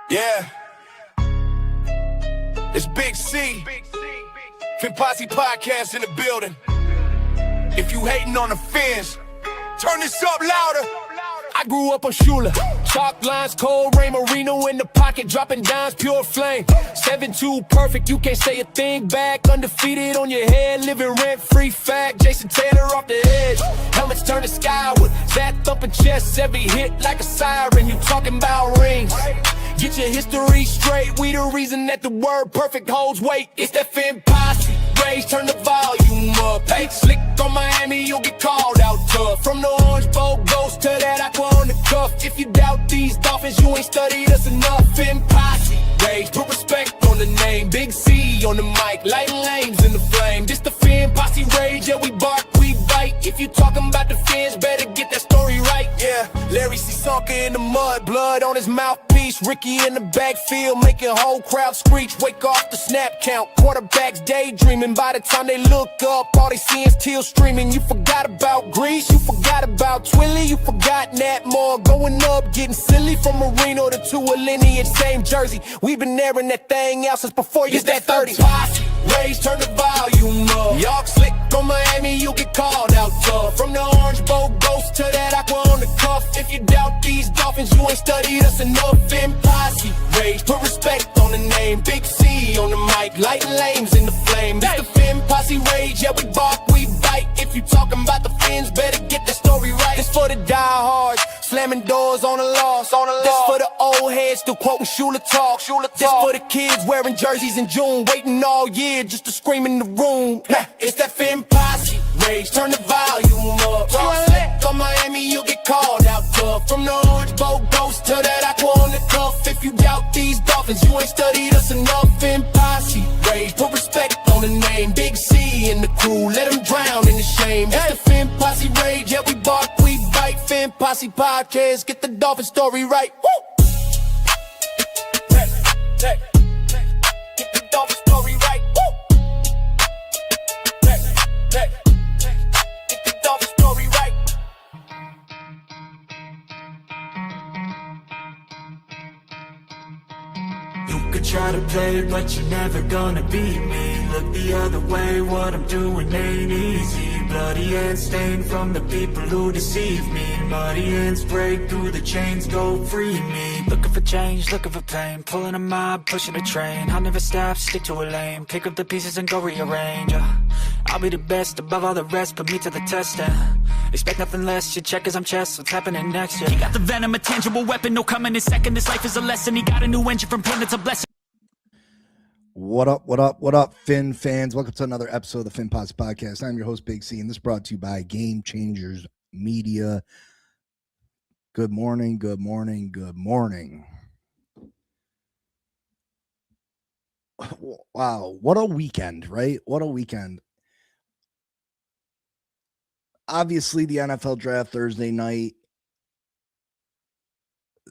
Yeah, it's Big C, Fin Posse Podcast in the building. If you hating on the Fins, turn this up louder. I grew up on Shula, chalk lines, cold rain, Marino in the pocket, dropping dimes, pure flame. 7-2 perfect, you can't say a thing back. Undefeated on your head, living rent-free fact. Jason Taylor off the edge, helmets turning skyward. That thumping chest, every hit like a siren. You talking about rings, get your history straight. We the reason that the word perfect holds weight. It's that Fin Posse, raise, turn the volume up. Hey, slick on Miami, you'll get called out tough. From the orange boat ghost to that aqua on the cuff. If you doubt these Dolphins, you ain't studied us enough. Fin Posse, raise, put respect on the name. Big C on the mic, lighting lanes in the flame. This the Fin Posse rage, yeah, we bark, we bite. If you talking about the Fins, better get that story right. Yeah, Larry C. Sunk in the mud, blood on his mouthpiece. Ricky in the backfield, making whole crowd screech. Wake off the snap count, quarterbacks daydreaming. By the time they look up, all they see is tears streaming. You forgot about Grease, you forgot about Twilly, you forgot Nat Moore. Going up, getting silly from Marino to a lineage, same jersey. We've been airing that thing out since before you that 30. Posse, raise, turn the volume up. Y'all slick on Miami, you get called out tough. From the orange boat ghost to that aqua on the cuff. If you doubt these Dolphins, you ain't studied us enough. Fin Posse, raise, put respect on the name. Big C on the mic, lighting lanes in the flame. This the Fin Posse rage, yeah, we bark, we bite. If you talking about the Fins, better get that story right. This for the diehards, slamming doors on the loss. This for the old heads still quoting Shula talk. This for the kids wearing jerseys in June, waiting all year just to scream in the room. It's that Fin Posse rage, turn the volume up. Talk on Miami, you'll get called out tough. From the orange boat ghost to that aqua on the cuff. If you doubt these Dolphins, you ain't studied us enough. Fin Posse rage, put respect on the name. Big C in the crew, let them drown in the shame. It's the Fin Posse rage, yeah, we bark, we bite. Fin Posse Podcast, get the Dolphin story right. Woo! Get the Dolphin story right. Woo! Get the Dolphin story right. You could try to play, but you're never gonna beat me. Look the other way, what I'm doing ain't easy. Bloody hands stained from the people who deceive me. Muddy hands break through the chains, go free me. Looking for change, looking for pain. Pulling a mob, pushing a train. I'll never stop, stick to a lane. Pick up the pieces and go rearrange. I'll be the best above all the rest, put me to the test and expect nothing less. You check as I'm chess, what's happening next? Yeah. You got the venom, a tangible weapon, no coming in second. This life is a lesson, he got a new engine from pain, it's a blessing. What up, Fin fans? Welcome to another episode of the Fin Posse Podcast. I'm your host, Big C, and this is brought to you by Game Changers Media. Good morning. Wow, what a weekend, right? What a weekend. Obviously, the NFL draft Thursday night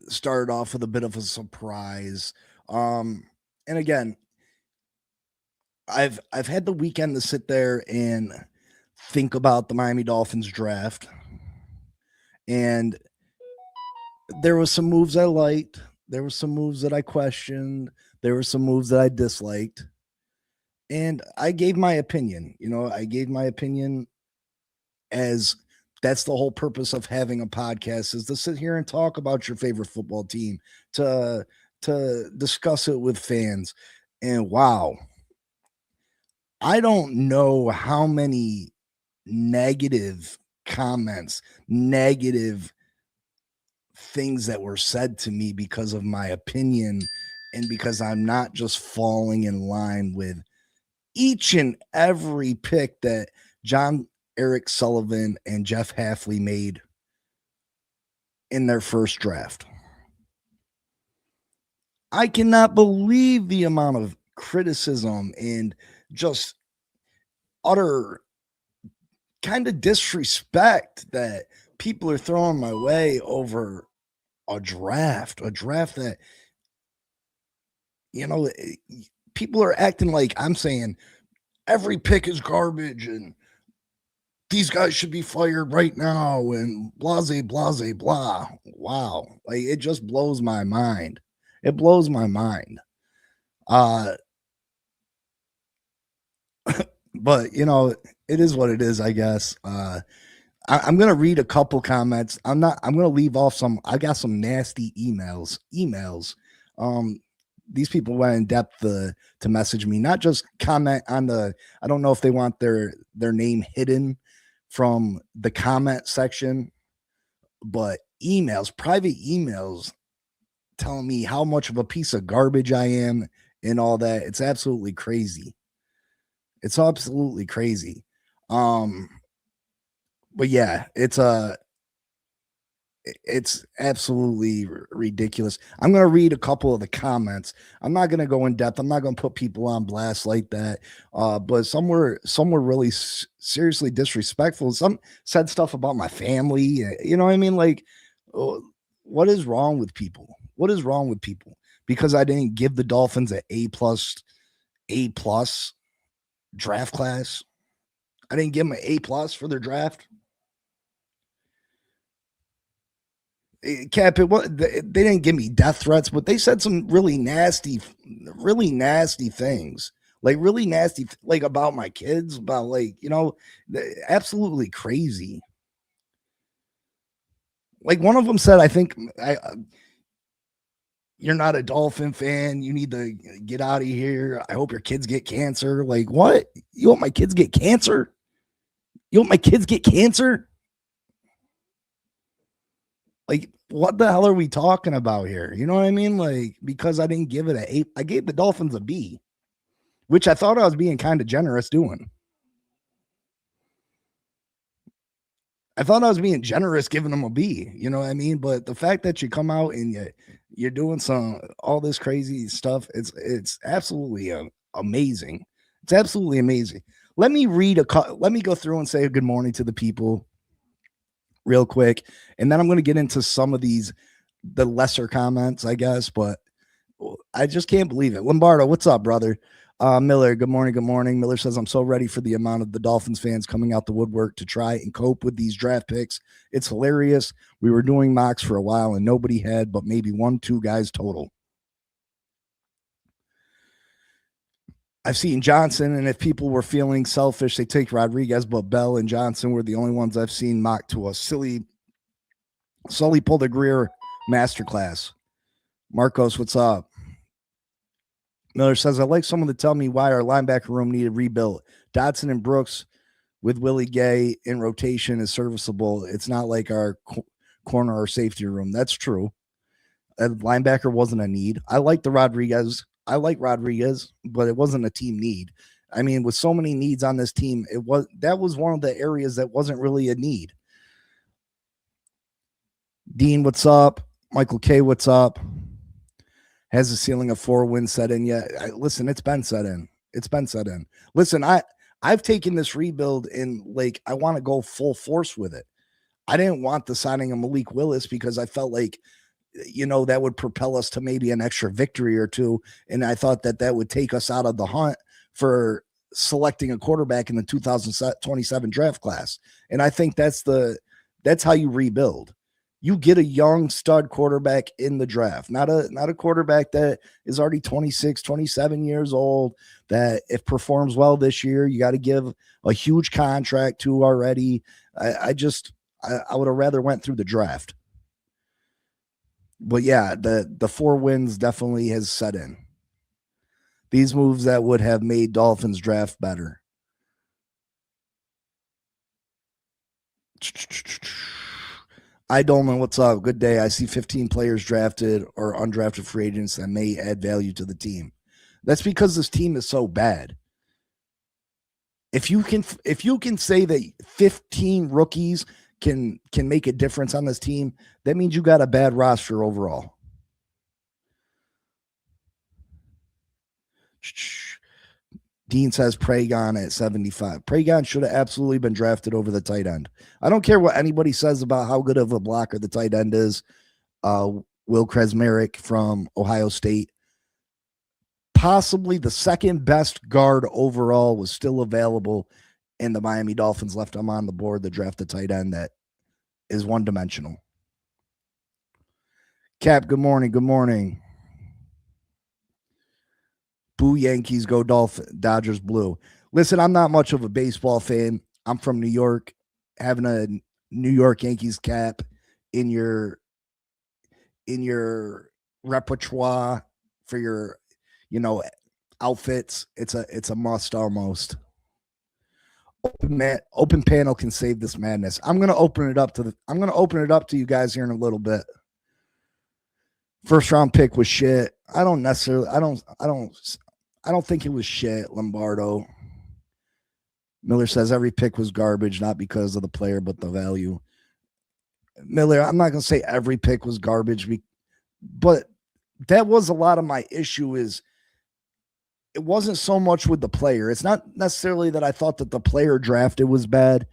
started off with a bit of a surprise. And again, I've had the weekend to sit there and think about the Miami Dolphins draft. And there was some moves I liked. There were some moves that I questioned. There were some moves that I disliked. And I gave my opinion. I gave my opinion, as that's the whole purpose of having a podcast, is to sit here and talk about your favorite football team, to discuss it with fans. And wow, I don't know how many negative comments, negative things that were said to me because of my opinion, and because I'm not just falling in line with each and every pick that John Eric Sullivan and Jeff Hafley made in their first draft. I cannot believe the amount of criticism and just utter kind of disrespect that people are throwing my way over a draft that, people are acting like I'm saying every pick is garbage and these guys should be fired right now and blase, blase, blah. Wow. Like, it just blows my mind. It blows my mind. But you know, it is what it is, I guess. I'm gonna read a couple comments. I'm gonna leave off some. I got some nasty emails. Um, these people went in depth to message me, not just comment on the. I don't know if they want their name hidden from the comment section, but private emails, telling me how much of a piece of garbage I am and all that. It's absolutely crazy. It's absolutely crazy. But yeah, it's absolutely ridiculous. I'm going to read a couple of the comments. I'm not going to go in depth. I'm not going to put people on blast like that. But some were really seriously disrespectful. Some said stuff about my family. You know what I mean? Like, what is wrong with people? What is wrong with people? Because I didn't give the Dolphins an A plus draft class. I didn't give them an A+ for their draft. Cap, they didn't give me death threats, but they said some really nasty things, like really nasty, like about my kids, about like, you know, absolutely crazy. Like one of them said, I think you're not a Dolphin fan. You need to get out of here. I hope your kids get cancer. Like what? You want my kids get cancer? You want my kids get cancer? Like, what the hell are we talking about here? You know what I mean? Like, because I didn't give it an A, I gave the Dolphins a B, which I thought I was being kind of generous doing. I thought I was being generous giving them a B, you know what I mean? But the fact that you come out and you're doing all this crazy stuff, it's absolutely amazing. It's absolutely amazing. Let me go through and say good morning to the people real quick, and then I'm going to get into some of the lesser comments, I guess, but I just can't believe it. Lombardo, what's up, brother? Miller, good morning. Good morning. Miller says, I'm so ready for the amount of the Dolphins fans coming out the woodwork to try and cope with these draft picks. It's hilarious. We were doing mocks for a while and nobody had but maybe 1-2 guys total. I've seen Johnson, and if people were feeling selfish, they take Rodriguez, but Bell and Johnson were the only ones I've seen mocked to a Sully pulled a Greer masterclass. Marcos, what's up? Miller says, I'd like someone to tell me why our linebacker room needed rebuilt. Dotson and Brooks with Willie Gay in rotation is serviceable. It's not like our corner or safety room. That's true. A linebacker wasn't a need. I like Rodriguez, but it wasn't a team need. I mean, with so many needs on this team, that was one of the areas that wasn't really a need. Dean, what's up? Michael K, what's up? Has a ceiling of 4 wins set in yet? Listen, it's been set in. Listen, I've taken this rebuild and like I want to go full force with it. I didn't want the signing of Malik Willis because I felt like, you know, that would propel us to maybe an extra victory or two. And I thought that would take us out of the hunt for selecting a quarterback in the 2027 draft class. And I think that's how you rebuild. You get a young stud quarterback in the draft, not a quarterback that is already 26, 27 years old, that if performs well this year, you got to give a huge contract to already. I would have rather went through the draft. But yeah, the 4 wins definitely has set in. These moves that would have made Dolphins draft better. Dolman, what's up? Good day. I see 15 players drafted or undrafted free agents that may add value to the team. That's because this team is so bad. If you can say that 15 rookies can make a difference on this team, that means you got a bad roster overall. Dean says Pragon at 75. Pragon should have absolutely been drafted over the tight end. I don't care what anybody says about how good of a blocker the tight end is. Will Kresmerick from Ohio State, possibly the second best guard overall, was still available, and the Miami Dolphins left him on the board to draft the tight end that is one-dimensional. Cap, good morning. Good morning. Boo Yankees, go Dodgers blue. Listen, I'm not much of a baseball fan. I'm from New York. Having a New York Yankees cap in your repertoire for your, outfits, it's a must almost. Open panel can save this madness. I'm gonna open it up to you guys here in a little bit. First round pick was shit. I don't think it was shit, Lombardo. Miller says every pick was garbage, not because of the player, but the value. Miller, I'm not going to say every pick was garbage, but that was a lot of my issue is it wasn't so much with the player. It's not necessarily that I thought that the player drafted was bad.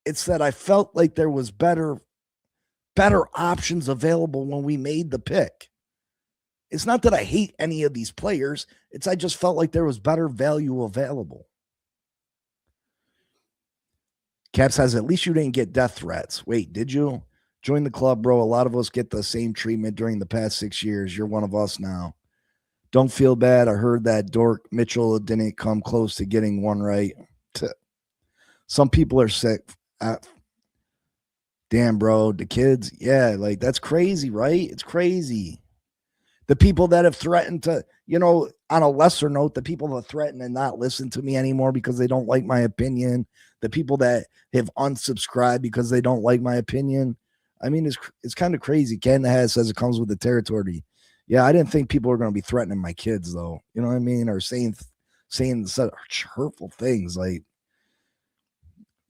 It's that I felt like there was better options available when we made the pick. It's not that I hate any of these players. I just felt like there was better value available. Cap says, at least you didn't get death threats. Wait, did you? Join the club, bro. A lot of us get the same treatment during the past 6 years. You're one of us now. Don't feel bad. I heard that dork Mitchell didn't come close to getting one right. Some people are sick. Damn, bro. The kids, yeah, like that's crazy, right? It's crazy. The people that have threatened to, on a lesser note, the people that threaten and not listen to me anymore because they don't like my opinion, the people that have unsubscribed because they don't like my opinion. I mean, it's kind of crazy. Ken has says it comes with the territory. Yeah, I didn't think people were going to be threatening my kids, though. You know what I mean? Or saying such hurtful things. Like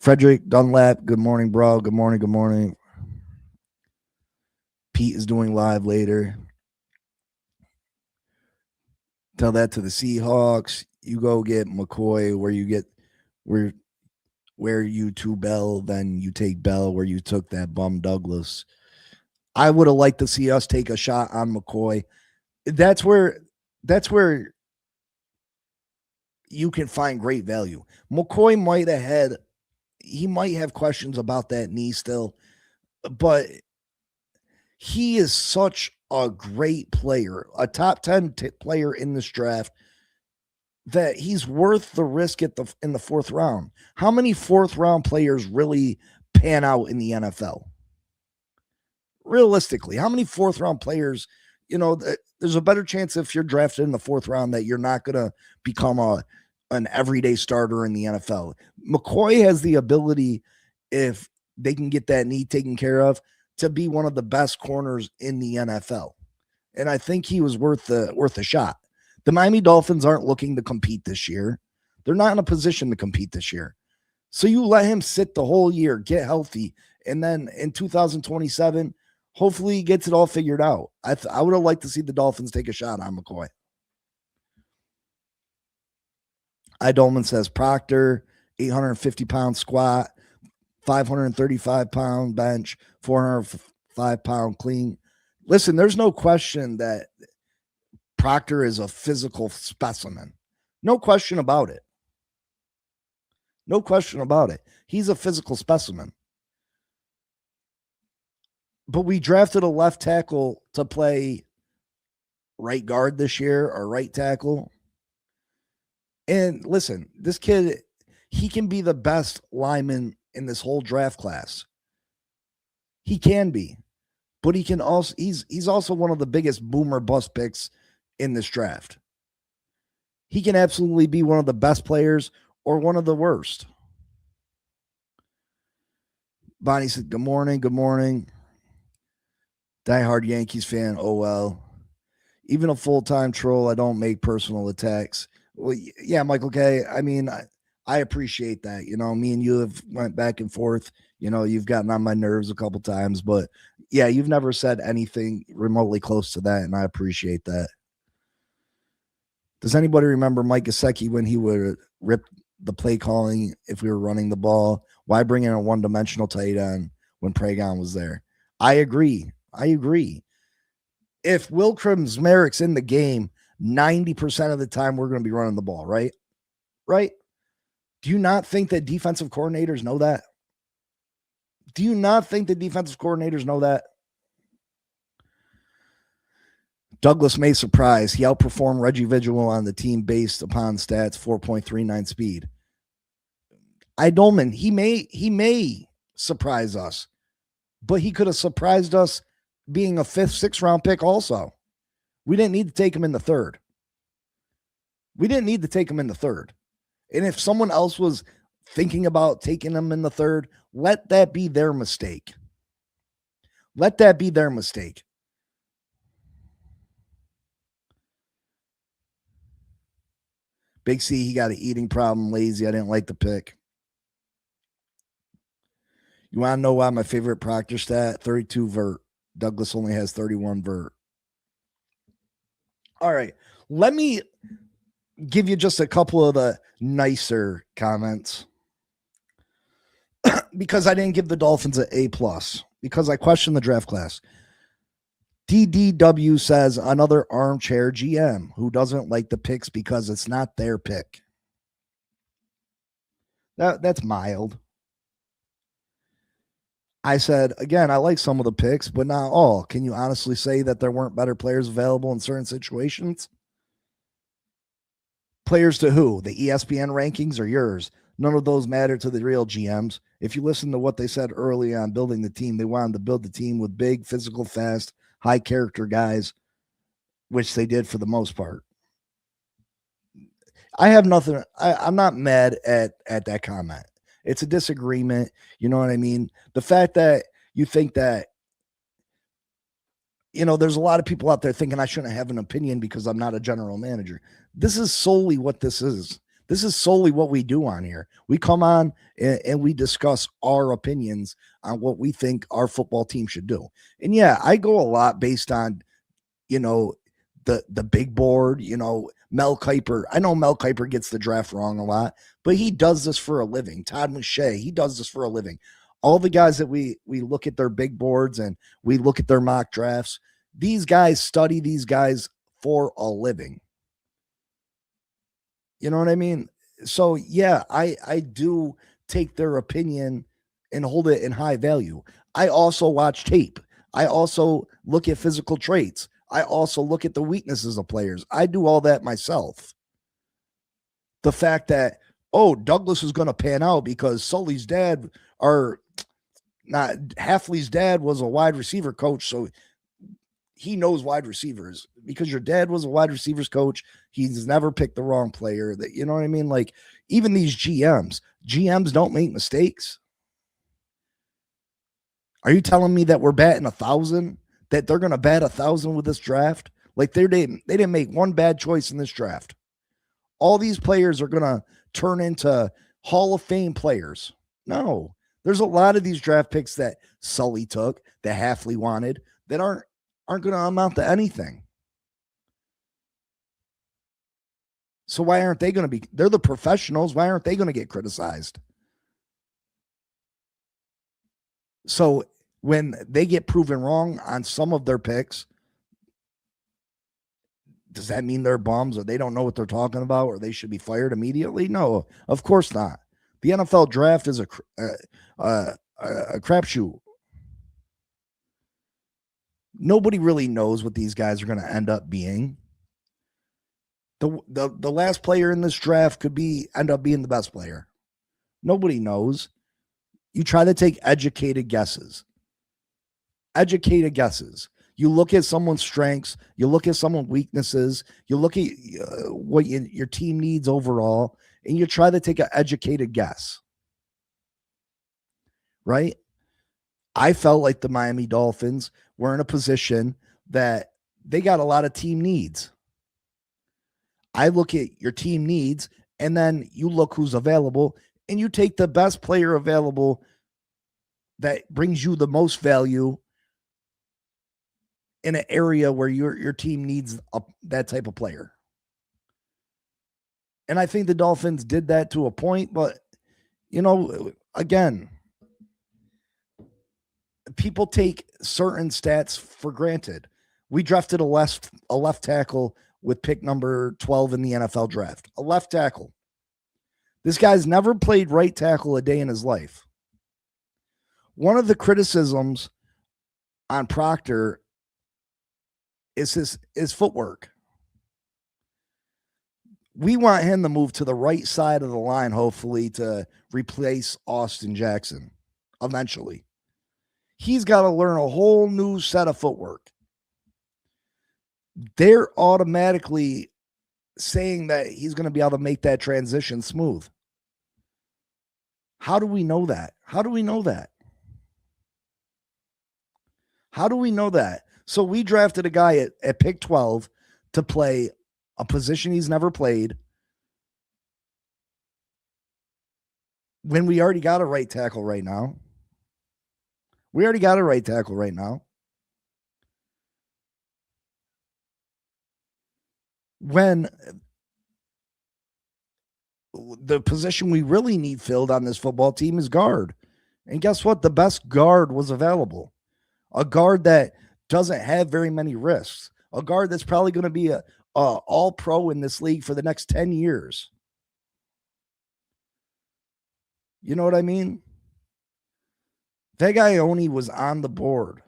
Frederick Dunlap, good morning, bro. Good morning, good morning. Pete is doing live later. Tell that to the Seahawks. You go get McCoy where you to Bell, then you take Bell where you took that bum Douglas. I would have liked to see us take a shot on McCoy. That's where you can find great value. McCoy might have questions about that knee still, but he is such a great player, a top 10 player in this draft, that he's worth the risk in the fourth round. How many fourth round players really pan out in the NFL? Realistically, how many fourth round players, there's a better chance if you're drafted in the fourth round that you're not going to become an everyday starter in the NFL. McCoy has the ability, if they can get that knee taken care of, to be one of the best corners in the NFL. And I think he was worth a shot. The Miami Dolphins aren't looking to compete this year. They're not in a position to compete this year. So you let him sit the whole year, get healthy, and then in 2027, hopefully he gets it all figured out. I would have liked to see the Dolphins take a shot on McCoy. Dolman says Proctor, 850-pound squat, 535-pound bench, 405-pound clean. Listen, there's no question that Proctor is a physical specimen. No question about it. No question about it. He's a physical specimen. But we drafted a left tackle to play right guard this year, or right tackle. And listen, this kid, he can be the best lineman in this whole draft class. He can be. But he can also, he's also one of the biggest boomer bust picks in this draft. He can absolutely be one of the best players or one of the worst. Bonnie said, good morning, good morning. Diehard Yankees fan, oh well. Even a full-time troll, I don't make personal attacks. Well, yeah, Michael K. I mean, I appreciate that. Me and you have went back and forth. You've gotten on my nerves a couple times, but yeah, you've never said anything remotely close to that, and I appreciate that. Does anybody remember Mike Gesicki when he would rip the play calling if we were running the ball? Why bring in a one-dimensional tight end when Pragon was there? I agree. If Wilkram's Merrick's in the game, 90% of the time we're going to be running the ball, right? Right? Do you not think that defensive coordinators know that? Do you not think the defensive coordinators know that? Douglas may surprise. He outperformed Reggie Vigil on the team based upon stats, 4.39 speed. Dolman, he may surprise us, but he could have surprised us being a 5th, 6th round pick also. We didn't need to take him in the 3rd. And if someone else was thinking about taking him in the 3rd, let that be their mistake. Big C, he got an eating problem, lazy. I didn't like the pick. You want to know why my favorite Proctor stat? 32 vert. Douglas only has 31 vert. All right. Let me give you just a couple of the nicer comments because I didn't give the Dolphins an A+, because I questioned the draft class. DDW says another armchair GM who doesn't like the picks because it's not their pick. That's mild. I said, again, I like some of the picks, but not all. Can you honestly say that there weren't better players available in certain situations? Players to who? The ESPN rankings or yours? None of those matter to the real GMs. If you listen to what they said early on building the team, they wanted to build the team with big, physical, fast, high character guys, which they did for the most part. I have nothing. I'm not mad at that comment. It's a disagreement. You know what I mean? The fact that you think that, there's a lot of people out there thinking I shouldn't have an opinion because I'm not a general manager. This is solely what this is. This is solely what we do on here. We come on and we discuss our opinions on what we think our football team should do. And yeah, I go a lot based on, the big board, Mel Kiper. I know Mel Kiper gets the draft wrong a lot, but he does this for a living. Todd Mache, he does this for a living. All the guys that we look at their big boards and we look at their mock drafts, these guys study these guys for a living. You know what I mean? So yeah, I do take their opinion and hold it in high value. I also watch tape. I also look at physical traits. I also look at the weaknesses of players. I do all that myself. The fact that, Douglas is going to pan out because Sully's dad, or not, Halfley's dad was a wide receiver coach, so he knows wide receivers. Because your dad was a wide receivers coach, he's never picked the wrong player. That, you know what I mean? Like, even these GMs don't make mistakes. Are you telling me that we're batting 1,000? That they're going to bat 1,000 with this draft? Like, they didn't make one bad choice in this draft. All these players are going to turn into Hall of Fame players. No, there's a lot of these draft picks that Sully took, that Halfley wanted, that aren't going to amount to anything. So why aren't they going to be? They're the professionals. Why aren't they going to get criticized? So when they get proven wrong on some of their picks, does that mean they're bums or they don't know what they're talking about or they should be fired immediately? No, of course not. The NFL draft is a crapshoot. Nobody really knows what these guys are going to end up being. The last player in this draft could end up being the best player. Nobody knows. You try to take educated guesses. You look at someone's strengths. You look at someone's weaknesses. You look at what your team needs overall, and you try to take an educated guess. Right? I felt like the Miami Dolphins were in a position that they got a lot of team needs. I look at your team needs, and then you look who's available, and you take the best player available that brings you the most value in an area where your team needs that type of player. And I think the Dolphins did that to a point, but, again, people take certain stats for granted. We drafted a left tackle with pick number 12 in the NFL draft. A left tackle. This guy's never played right tackle a day in his life. One of the criticisms on Proctor is his footwork. We want him to move to the right side of the line, hopefully, to replace Austin Jackson eventually. He's got to learn a whole new set of footwork. They're automatically saying that he's going to be able to make that transition smooth. How do we know that? How do we know that? How do we know that? So we drafted a guy at pick 12 to play a position he's never played when we already got a right tackle right now. We already got a right tackle right now. When the position we really need filled on this football team is guard. And guess what? The best guard was available. A guard that doesn't have very many risks. A guard that's probably going to be a all-pro in this league for the next 10 years. You know what I mean? Vegaioni was on the board.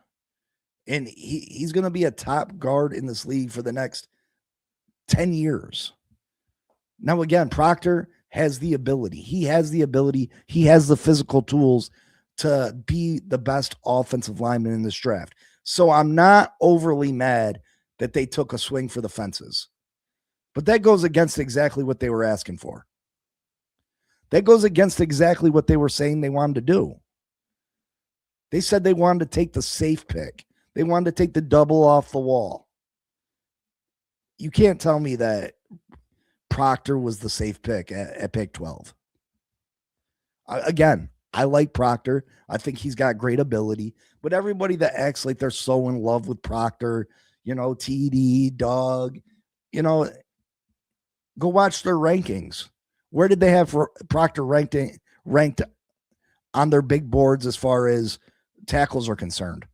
And he's going to be a top guard in this league for the next 10 years. Now, again, Proctor has the ability. He has the ability. He has the physical tools to be the best offensive lineman in this draft. So I'm not overly mad that they took a swing for the fences. But that goes against exactly what they were asking for. That goes against exactly what they were saying they wanted to do. They said they wanted to take the safe pick. They wanted to take the double off the wall. You can't tell me that Proctor was the safe pick at pick 12. Again, I like Proctor. I think he's got great ability. But everybody that acts like they're so in love with Proctor, TD, Doug, go watch their rankings. Where did they have Proctor ranked on their big boards as far as tackles are concerned?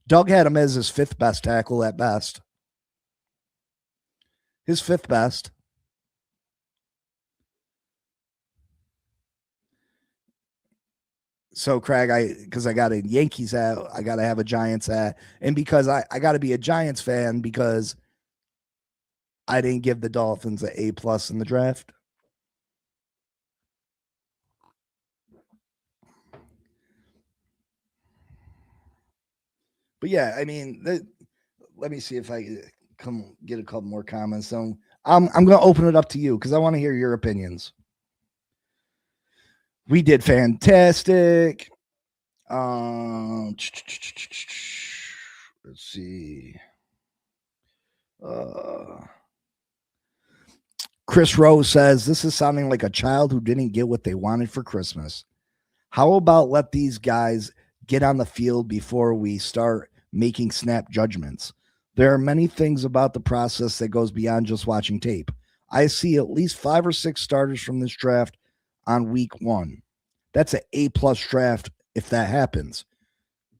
Doug had him as his 5th best tackle at best. His 5th best. So, Craig, because I got a Yankees hat, I got to have a Giants hat. And because I got to be a Giants fan because I didn't give the Dolphins an A+ in the draft. But yeah, I mean, let me see if I come get a couple more comments. So I'm going to open it up to you because I want to hear your opinions. We did fantastic. Let's see. Chris Rose says, this is sounding like a child who didn't get what they wanted for Christmas. How about let these guys get on the field before we start making snap judgments? There are many things about the process that goes beyond just watching tape. I see at least 5 or 6 starters from this draft on week 1. That's an A+ draft if that happens.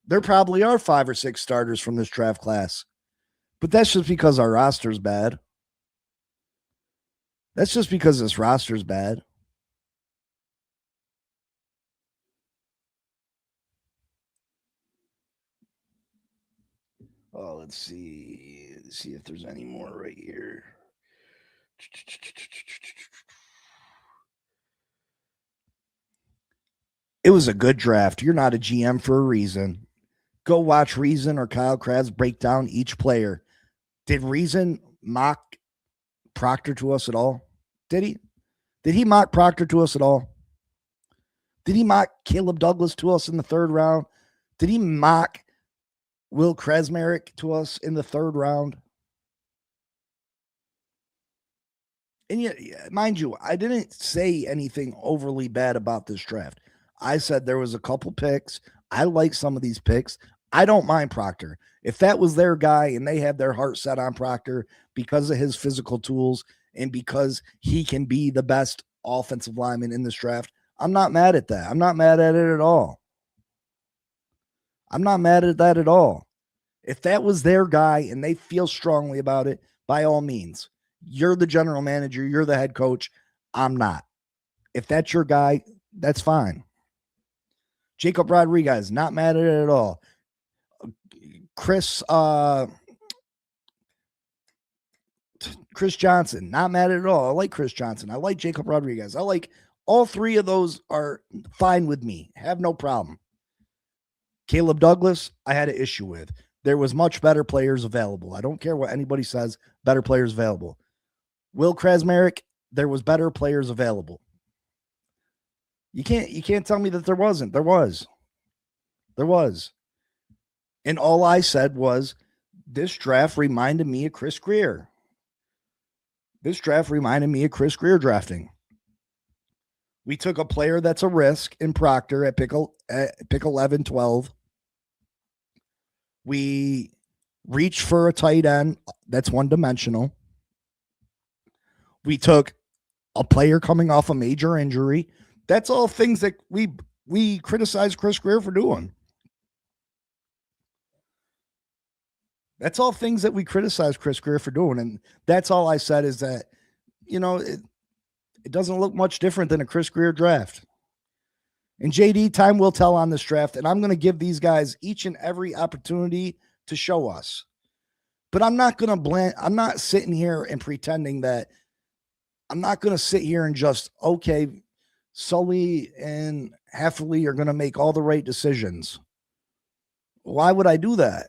There probably are 5 or 6 starters from this draft class. But that's just because our roster's bad. That's just because this roster's bad. Oh, let's see. Let's see if there's any more right here. It was a good draft. You're not a GM for a reason. Go watch Reason or Kyle Krabs break down each player. Did Reason mock Proctor to us at all? Did he? Did he mock Proctor to us at all? Did he mock Caleb Douglas to us in the 3rd round? Did he mock Will Kresmerick to us in the 3rd round? And yet, mind you, I didn't say anything overly bad about this draft. I said there was a couple picks. I like some of these picks. I don't mind Proctor. If that was their guy and they have their heart set on Proctor because of his physical tools and because he can be the best offensive lineman in this draft, I'm not mad at that. I'm not mad at it at all. I'm not mad at that at all. If that was their guy and they feel strongly about it, by all means, you're the general manager, you're the head coach. I'm not. If that's your guy, that's fine. Jacob Rodriguez, not mad at it at all. Chris Chris Johnson. Not mad at all. I like Chris Johnson. I like Jacob Rodriguez. I like all three of those are fine with me. Have no problem. Caleb Douglas, I had an issue with. There was much better players available. I don't care what anybody says, better players available. Will Krasmerick, there was better players available. You can't tell me that there wasn't. There was. And all I said was this draft reminded me of Chris Greer. This draft reminded me of Chris Greer drafting. We took a player that's a risk in Proctor at pick 11, 12. We reached for a tight end that's one-dimensional. We took a player coming off a major injury. That's all things that we criticize Chris Greer for doing. That's all things that we criticize Chris Greer for doing. And that's all I said is that, it doesn't look much different than a Chris Greer draft. And JD, time will tell on this draft, and I'm going to give these guys each and every opportunity to show us. But I'm not going to I'm not sitting here and pretending that I'm not going to sit here and just, okay, Sully and Heffley are going to make all the right decisions. Why would I do that?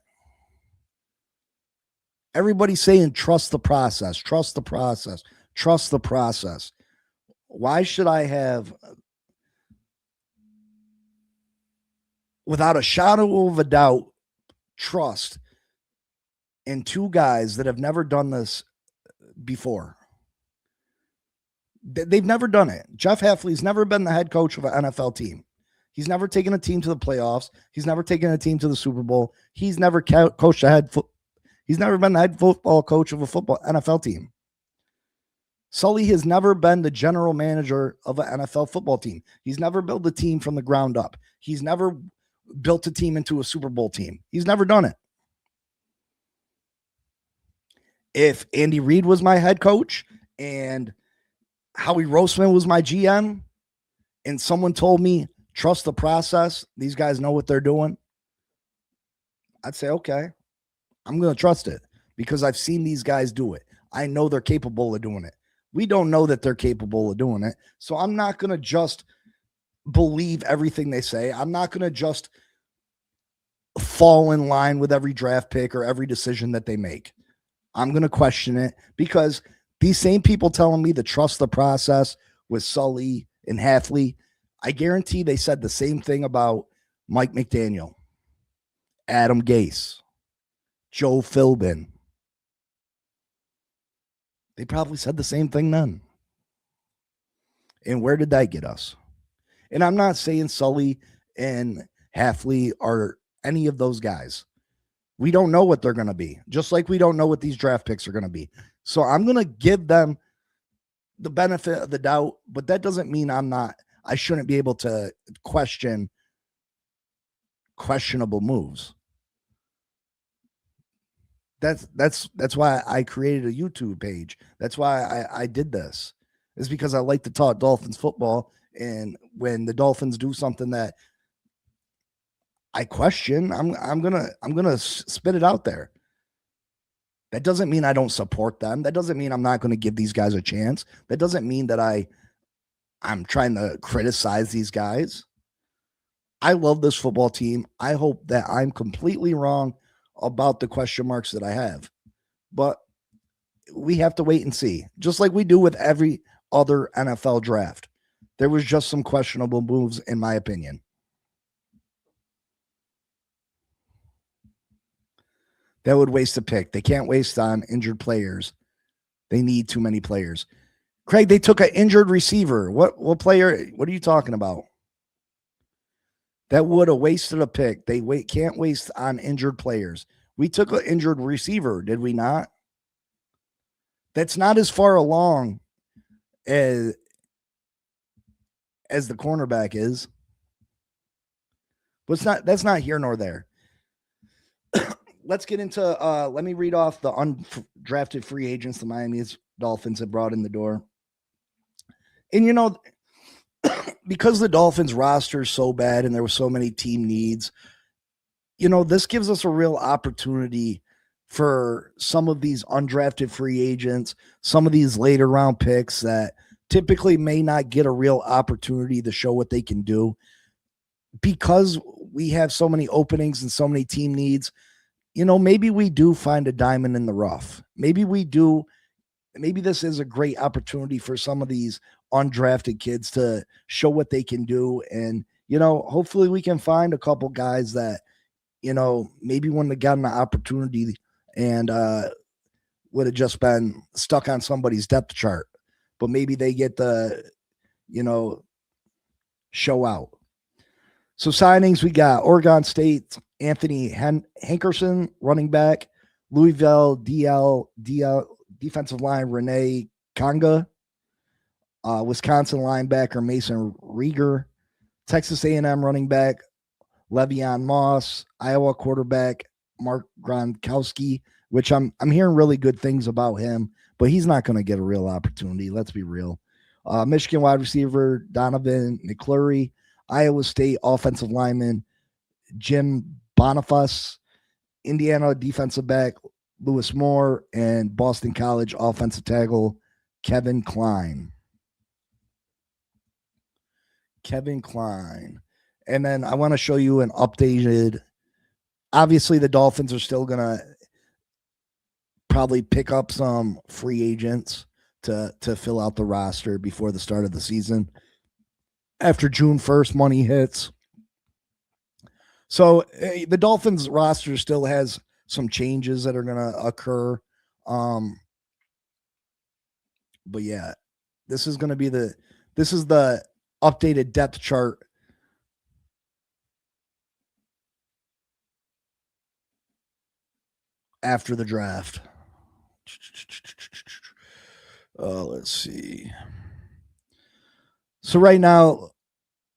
Everybody's saying trust the process, trust the process, trust the process. Why should I have, without a shadow of a doubt, trust in two guys that have never done this before? They've never done it. Jeff Heffley's never been the head coach of an NFL team. He's never taken a team to the playoffs. He's never taken a team to the Super Bowl. He's never coached He's never been the head football coach of a NFL team. Sully has never been the general manager of an NFL football team. He's never built a team from the ground up. He's never built a team into a Super Bowl team. He's never done it. If Andy Reid was my head coach and Howie Roseman was my GM and someone told me, trust the process, these guys know what they're doing, I'd say, okay, I'm going to trust it because I've seen these guys do it. I know they're capable of doing it. We don't know that they're capable of doing it. So I'm not going to just believe everything they say. I'm not going to just fall in line with every draft pick or every decision that they make. I'm going to question it because these same people telling me to trust the process with Sully and Heffley, I guarantee they said the same thing about Mike McDaniel, Adam Gase, Joe Philbin. They probably said the same thing then. And where did that get us? And I'm not saying Sully and Heffley are any of those guys. We don't know what they're going to be, just like we don't know what these draft picks are going to be. So I'm going to give them the benefit of the doubt, but that doesn't mean I shouldn't be able to question questionable moves. That's why I created a YouTube page. That's why I did this. It's because I like to talk Dolphins football, and when the Dolphins do something that I question, I'm gonna spit it out there. That doesn't mean I don't support them. That doesn't mean I'm not going to give these guys a chance. That doesn't mean that I'm trying to criticize these guys. I love this football team. I hope that I'm completely wrong about the question marks that I have. But we have to wait and see. Just like we do with every other NFL draft. There was just some questionable moves, in my opinion. That would waste a pick. They can't waste on injured players. They need too many players. Craig, they took an injured receiver. What player? What are you talking about? That would have wasted a pick. They can't waste on injured players. We took an injured receiver, did we not? That's not as far along as the cornerback is. But that's not here nor there. Let's get into let me read off the undrafted free agents the Miami Dolphins have brought in the door. And because the Dolphins roster is so bad and there were so many team needs, this gives us a real opportunity for some of these undrafted free agents, some of these later round picks that typically may not get a real opportunity to show what they can do because we have so many openings and so many team needs. Maybe we do find a diamond in the rough. Maybe we do. Maybe this is a great opportunity for some of these undrafted kids to show what they can do. And, hopefully we can find a couple guys that, maybe wouldn't have gotten the opportunity and would have just been stuck on somebody's depth chart. But maybe they get the, show out. So signings, we got Oregon State, Anthony Hankerson, running back, Louisville, DL, defensive line, Renee Conga, Wisconsin linebacker, Mason Rieger, Texas A&M running back, Le'Veon Moss, Iowa quarterback, Mark Gronkowski, which I'm hearing really good things about him, but he's not going to get a real opportunity. Let's be real. Michigan wide receiver, Donovan McClurry, Iowa State offensive lineman, Jim Boniface, Indiana defensive back, Lewis Moore, and Boston College offensive tackle, Kevin Klein. And then I want to show you an updated. Obviously, the Dolphins are still going to probably pick up some free agents to fill out the roster before the start of the season. After June 1st, money hits. So the Dolphins roster still has some changes that are going to occur. But yeah, this is going to be the updated depth chart. After the draft. Let's see. So right now,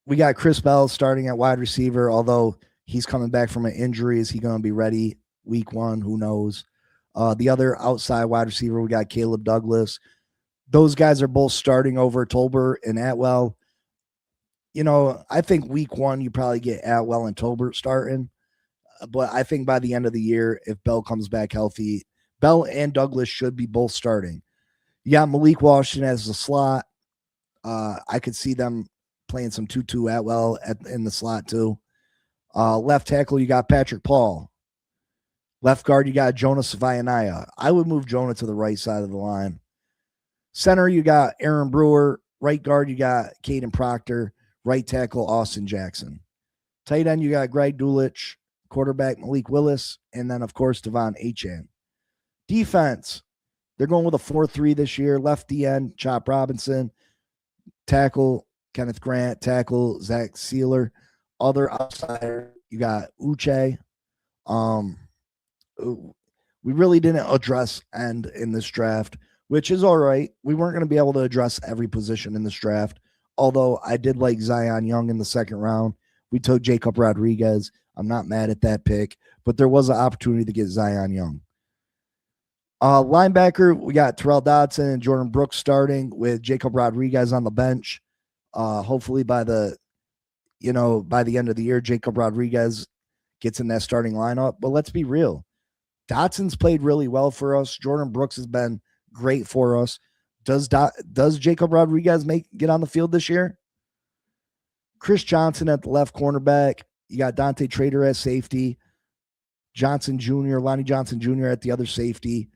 we got Chris Bell starting at wide receiver, although he's coming back from an injury. Is he going to be ready week 1? Who knows? The other outside wide receiver, we got Caleb Douglas. Those guys are both starting over Tolbert and Atwell. I think week 1, you probably get Atwell and Tolbert starting. But I think by the end of the year, if Bell comes back healthy, Bell and Douglas should be both starting. You got Malik Washington as the slot. I could see them playing some Tutu Atwell in the slot too. Left tackle, you got Patrick Paul. Left guard, you got Jonas Vayanaya. I would move Jonah to the right side of the line. Center, you got Aaron Brewer. Right guard, you got Caden Proctor. Right tackle, Austin Jackson. Tight end, you got Greg Dulich. Quarterback, Malik Willis. And then, of course, Devon Achane. Defense, they're going with a 4-3 this year. Left DN, Chop Robinson. Tackle, Kenneth Grant. Tackle, Zach Sealer. Other outsider, you got Uche. We really didn't address end in this draft, which is all right. We weren't going to be able to address every position in this draft, although I did like Zion Young in the second round. We took Jacob Rodriguez. I'm not mad at that pick, but there was an opportunity to get Zion Young. Linebacker, we got Terrell Dodson and Jordan Brooks starting with Jacob Rodriguez on the bench. Hopefully by the end of the year, Jacob Rodriguez gets in that starting lineup. But let's be real. Dodson's played really well for us. Jordan Brooks has been great for us. Does Jacob Rodriguez get on the field this year? Chris Johnson at the left cornerback. You got Dante Trader at safety. Johnson Jr., Lonnie Johnson Jr. at the other safety.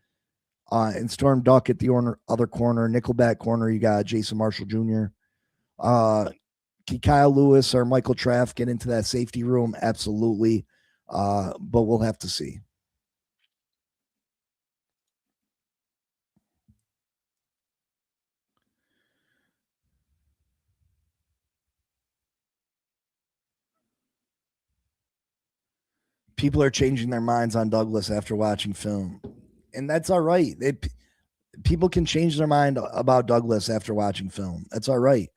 And Storm Duck at the other corner. Nickelback corner, you got Jason Marshall Jr. Can Kyle Lewis or Michael Traff get into that safety room? Absolutely. But we'll have to see. People are changing their minds on Douglas after watching film. And that's all right. People can change their mind about Douglas after watching film. That's all right.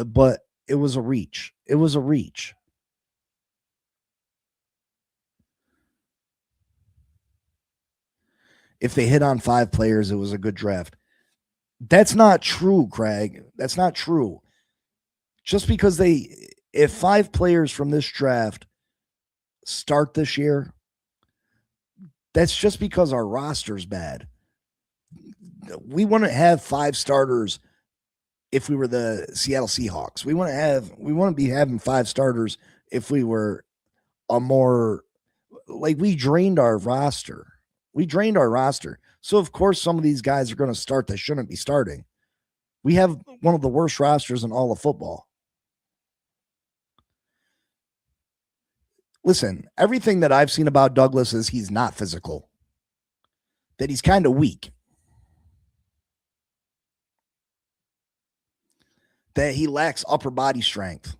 But it was a reach. It was a reach. If they hit on 5 players, it was a good draft. That's not true, Craig. That's not true. Just because if 5 players from this draft start this year, That's just because our roster's bad. We wouldn't have 5 starters if we were the Seattle Seahawks. We wouldn't be having 5 starters if we were a more like we drained our roster. We drained our roster. So of course some of these guys are going to start that shouldn't be starting. We have one of the worst rosters in all of football. Listen, everything that I've seen about Douglas is he's not physical. That he's kind of weak. That he lacks upper body strength.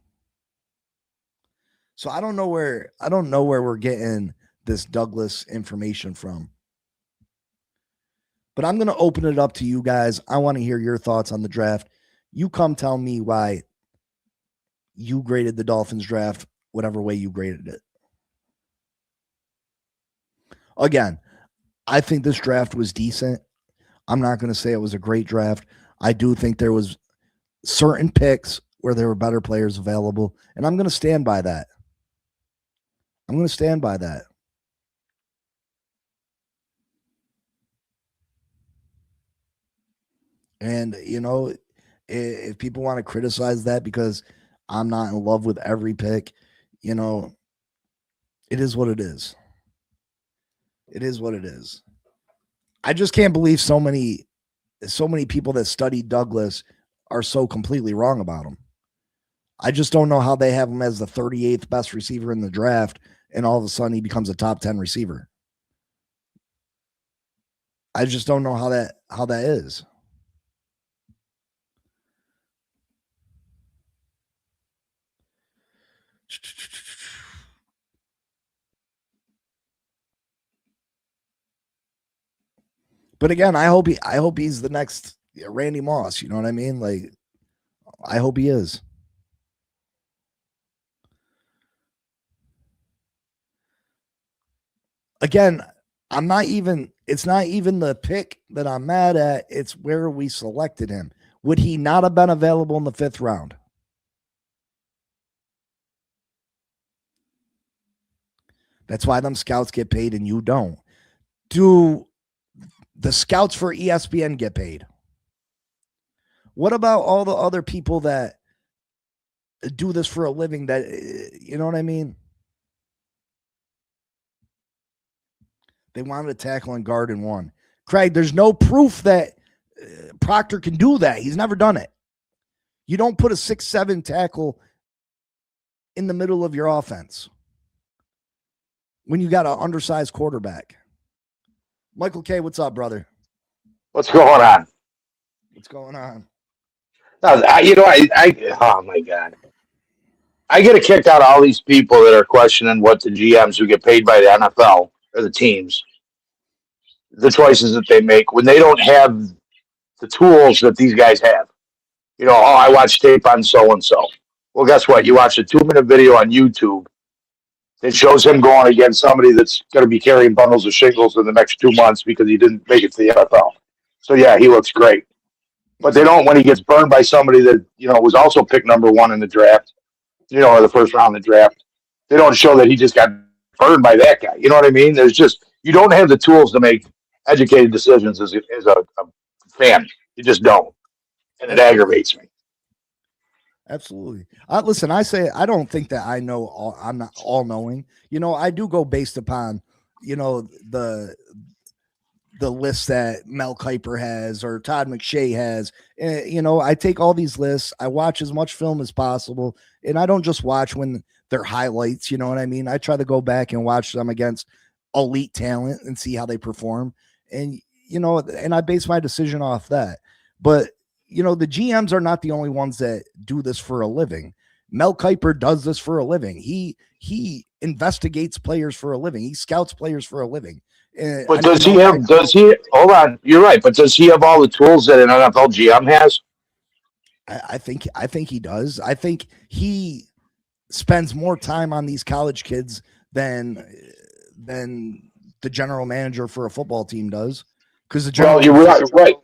So I don't know where we're getting this Douglas information from. But I'm going to open it up to you guys. I want to hear your thoughts on the draft. You come tell me why you graded the Dolphins draft whatever way you graded it. Again, I think this draft was decent. I'm not going to say it was a great draft. I do think there was certain picks where there were better players available, and I'm going to stand by that. I'm going to stand by that. And, you know, if people want to criticize that because I'm not in love with every pick, you know, it is what it is. It is what it is. I just can't believe so many people that studied Douglas are so completely wrong about him. I just don't know how they have him as the 38th best receiver in the draft, and all of a sudden he becomes a top 10 receiver. I just don't know how that is. But again, I hope he's the next Randy Moss. You know what I mean? Like, I hope he is. Again, it's not even the pick that I'm mad at. It's where we selected him. Would he not have been available in the 5th round? That's why them scouts get paid and you don't. Do the scouts for ESPN get paid? What about all the other people that do this for a living that, you know what I mean? They wanted a tackle and guard and won. Craig, there's no proof that Proctor can do that. He's never done it. You don't put a 6'7" tackle in the middle of your offense when you got an undersized quarterback. Michael K., what's up, brother? What's going on? What's going on? Oh my God. I get a kick out of all these people that are questioning what the GMs who get paid by the NFL or the teams, the choices that they make when they don't have the tools that these guys have. You know, oh, I watched tape on so-and-so. Well, guess what? You watch a 2-minute video on YouTube that shows him going against somebody that's going to be carrying bundles of shingles in the next 2 months because he didn't make it to the NFL. So, yeah, he looks great. But they don't when he gets burned by somebody that, you know, was also picked number 1 in the draft, you know, or the first round of the draft. They don't show that he just got burned by that guy. You know what I mean? There's just, you don't have the tools to make educated decisions as a fan. You just don't. And it aggravates me. Absolutely. Listen, I don't think that I'm not all knowing. You know, I do go based upon, you know, the list that Mel Kiper has or Todd McShay has. You know, I take all these lists. I watch as much film as possible, and I don't just watch when they're highlights. You know what I mean? I try to go back and watch them against elite talent and see how they perform. And, you know, and I base my decision off that. But, you know, the GMs are not the only ones that do this for a living. Mel Kiper does this for a living. He investigates players for a living. He scouts players for a living. But hold on, you're right, but does he have all the tools that an NFL GM has? I think he does. I think he spends more time on these college kids than the general manager for a football team does. Because the general you're right.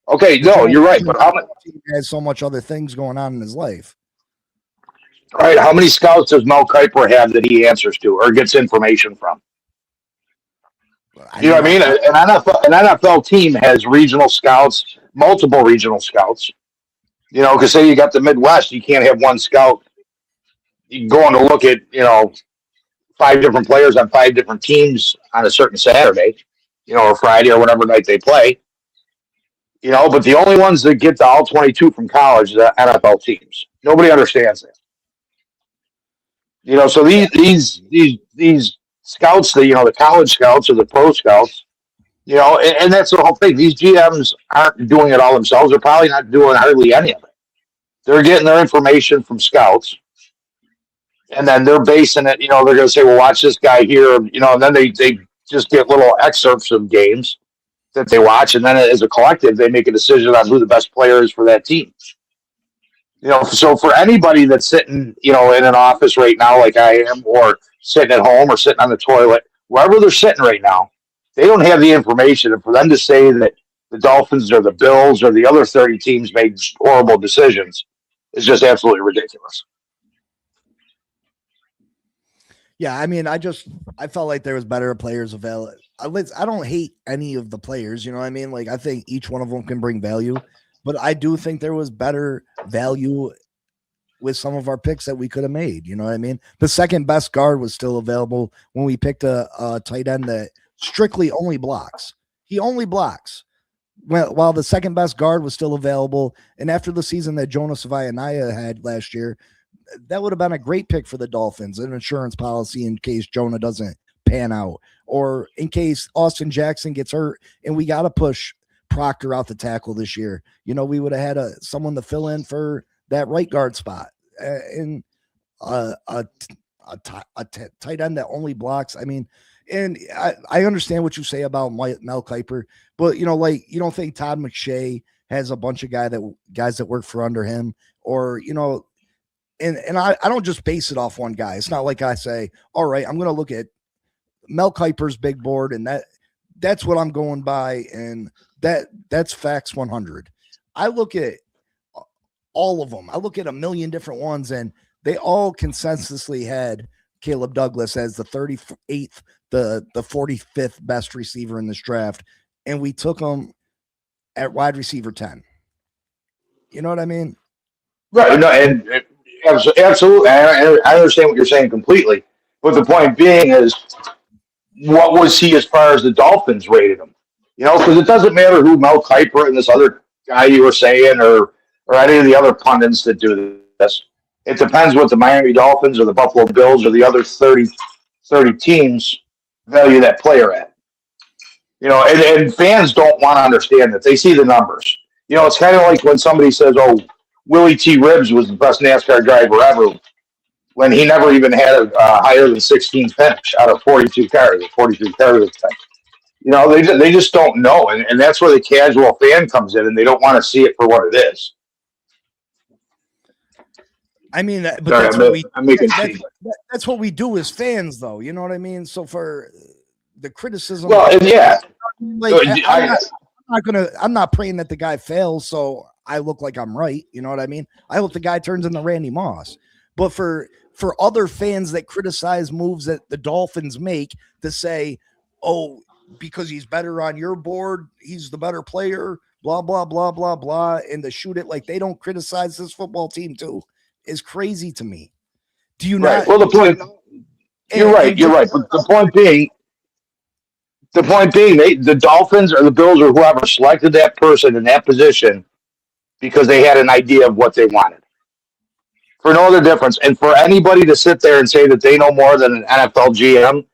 Okay, no, you're right. But how many has so much other things going on in his life? All right, how many scouts does Mel Kiper have that he answers to or gets information from? You know what I mean? An NFL team has regional scouts, multiple regional scouts. You know, because say you got the Midwest, you can't have one scout going to look at, five different players on five different teams on a certain Saturday, or Friday or whatever night they play. But the only ones that get the all 22 from college are the NFL teams. Nobody understands that. So these scouts, the college scouts or the pro scouts, and that's the whole thing. These GMs aren't doing it all themselves. They're probably not doing hardly any of it. They're getting their information from scouts, and then they're basing it. They're going to say, "Well, watch this guy here," and then they just get little excerpts of games that they watch, and then as a collective, they make a decision on who the best player is for that team. So for anybody that's sitting, in an office right now, like I am, or sitting at home or sitting on the toilet, wherever they're sitting right now, they don't have the information. And for them to say that the Dolphins or the Bills or the other 30 teams made horrible decisions is just absolutely ridiculous. Yeah, I mean, I felt like there was better players available. I don't hate any of the players, you know what I mean? Like, I think each one of them can bring value, but I do think there was better value with some of our picks that we could have made. You know what I mean? The second best guard was still available when we picked a tight end that strictly only blocks. He only blocks. While the second best guard was still available, and after the season that Jonas Vayanaya had last year, that would have been a great pick for the Dolphins, an insurance policy in case Jonah doesn't pan out, or in case Austin Jackson gets hurt and we got to push Proctor out the tackle this year. We would have had someone to fill in for that right guard spot, and a tight end that only blocks. I mean, and I understand what you say about Mel Kiper, but you don't think Todd McShay has a bunch of guys that work for under him, or and I don't just base it off one guy. It's not like I say, all right, I'm going to look at Mel Kiper's big board, and that's what I'm going by, and that's facts 100. I look at all of them. I look at a million different ones, and they all consensusly had Caleb Douglas as the 38th, the 45th best receiver in this draft, and we took him at wide receiver 10. You know what I mean? Right. No, and absolutely. I understand what you're saying completely. But the point being is, what was he as far as the Dolphins rated him? Because it doesn't matter who Mel Kiper and this other guy you were saying, or any of the other pundits that do this. It depends what the Miami Dolphins or the Buffalo Bills or the other 30 teams value that player at. And fans don't want to understand that. They see the numbers. It's kind of like when somebody says, "Oh, Willie T. Ribbs was the best NASCAR driver ever," when he never even had a higher than 16 finish out of 42 cars, or 43 cars. They just don't know, and that's where the casual fan comes in, and they don't want to see it for what it is. I mean, but sorry, that's what we do as fans, though. You know what I mean? So for the criticism, well, and yeah, I'm not praying that the guy fails, so I look like I'm right. You know what I mean? I hope the guy turns into Randy Moss. But for other fans that criticize moves that the Dolphins make, to say, "Oh, because he's better on your board, he's the better player," blah blah blah blah blah, and to shoot it like they don't criticize this football team too, is crazy to me. Do you right. not? Well, the point. You're right. You're right. But the point being, the Dolphins or the Bills or whoever selected that person in that position because they had an idea of what they wanted. For no other difference. And for anybody to sit there and say that they know more than an NFL GM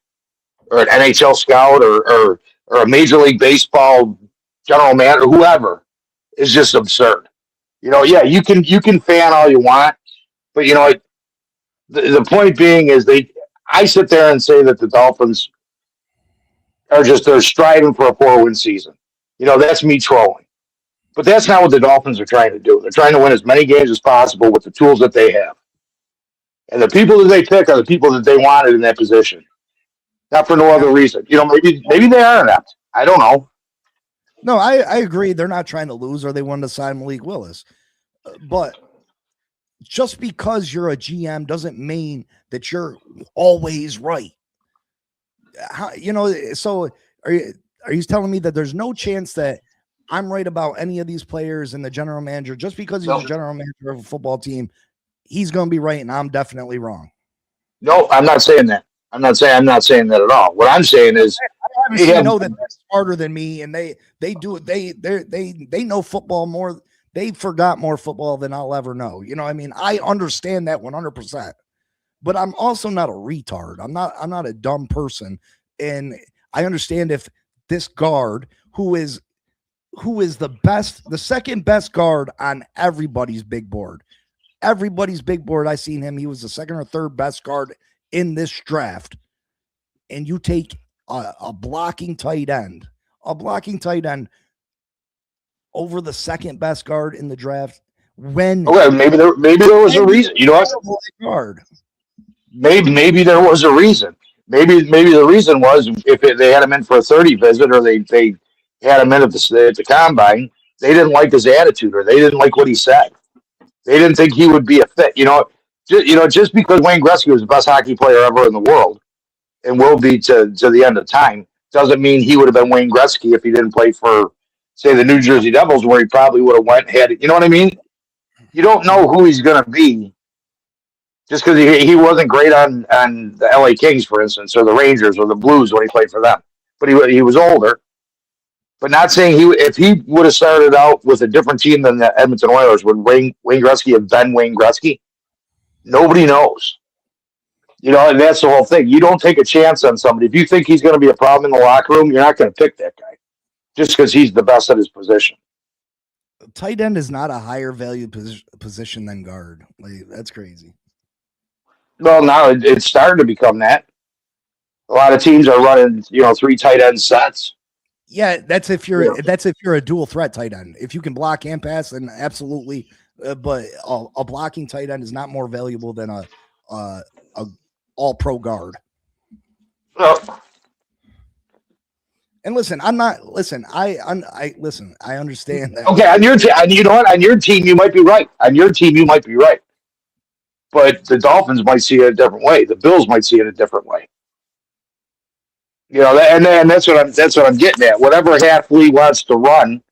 or an NHL scout or a Major League Baseball general manager, whoever, is just absurd. Yeah, you can fan all you want, but the point being is I sit there and say that the Dolphins they're striving for a 4-win season. That's me trolling. But that's not what the Dolphins are trying to do. They're trying to win as many games as possible with the tools that they have. And the people that they pick are the people that they wanted in that position. Not for no other reason. Maybe they are inept. I don't know. No, I agree. They're not trying to lose, or they wanted to sign Malik Willis. But just because you're a GM doesn't mean that you're always right. So are you telling me that there's no chance that I'm right about any of these players and the general manager just because he's a general manager of a football team? He's going to be right, and I'm definitely wrong. No, I'm not saying that. I'm not saying that at all. What I'm saying is, I obviously know that they're smarter than me, and they know football more. They forgot more football than I'll ever know. You know, I mean, I understand that 100%. But I'm also not a retard. I'm not a dumb person, and I understand if this guard who is the second best guard on everybody's big board. Everybody's big board. I seen him. He was the second or third best guard in this draft. And you take a blocking tight end over the second best guard in the draft. When maybe there was a reason. You know what? Guard. Maybe there was a reason. Maybe the reason was if they had him in for a 30 visit, or they had him in at the combine, they didn't like his attitude, or they didn't like what he said. They didn't think he would be a fit. Just because Wayne Gretzky was the best hockey player ever in the world and will be to the end of time, doesn't mean he would have been Wayne Gretzky if he didn't play for, say, the New Jersey Devils, where he probably would have went had. You know what I mean? You don't know who he's going to be just because he wasn't great on the LA Kings, for instance, or the Rangers or the Blues when he played for them. But he was older. But not saying if he would have started out with a different team than the Edmonton Oilers, would Wayne Gretzky have been Wayne Gretzky? Nobody knows. And that's the whole thing. You don't take a chance on somebody. If you think he's going to be a problem in the locker room, you're not going to pick that guy just because he's the best at his position. Tight end is not a higher value position than guard. Like, that's crazy. Well, now it's starting to become that. A lot of teams are running, 3 tight end sets. Yeah, that's if you're a dual threat tight end. If you can block and pass, then absolutely. But a blocking tight end is not more valuable than a all pro guard. Well, and listen, I understand that. Okay, on your team, you know what? On your team, you might be right. But the Dolphins might see it a different way. The Bills might see it a different way. And that's what I'm getting at. Whatever Halfley wants to run,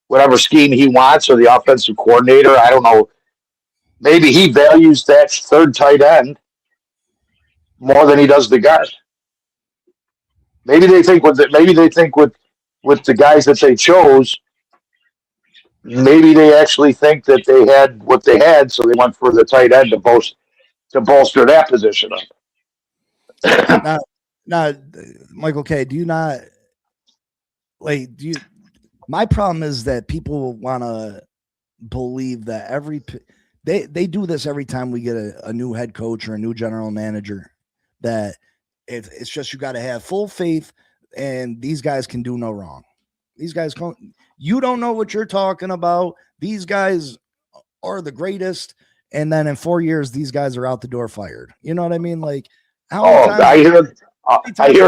whatever scheme he wants, or the offensive coordinator, I don't know. Maybe he values that third tight end more than he does the guard. Maybe they think with the guys that they chose, maybe they actually think that they had what they had, so they went for the tight end to bolster that position up. Now, Michael K., my problem is that people want to believe that they do this every time we get a new head coach or a new general manager, that it's just, you got to have full faith and these guys can do no wrong. These guys you don't know what you're talking about. These guys are the greatest. And then in 4 years, these guys are out the door fired. You know what I mean? Like, I hear it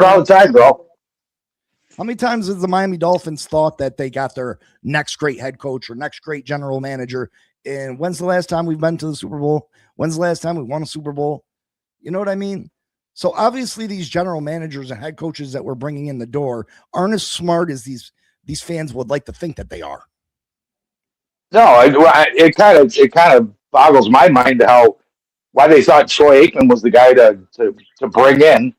all the time, bro. How many times has the Miami Dolphins thought that they got their next great head coach or next great general manager? And when's the last time we've been to the Super Bowl? When's the last time we won a Super Bowl? You know what I mean? So obviously these general managers and head coaches that we're bringing in the door aren't as smart as these fans would like to think that they are. No, it kind of boggles my mind why they thought Troy Aikman was the guy to bring in.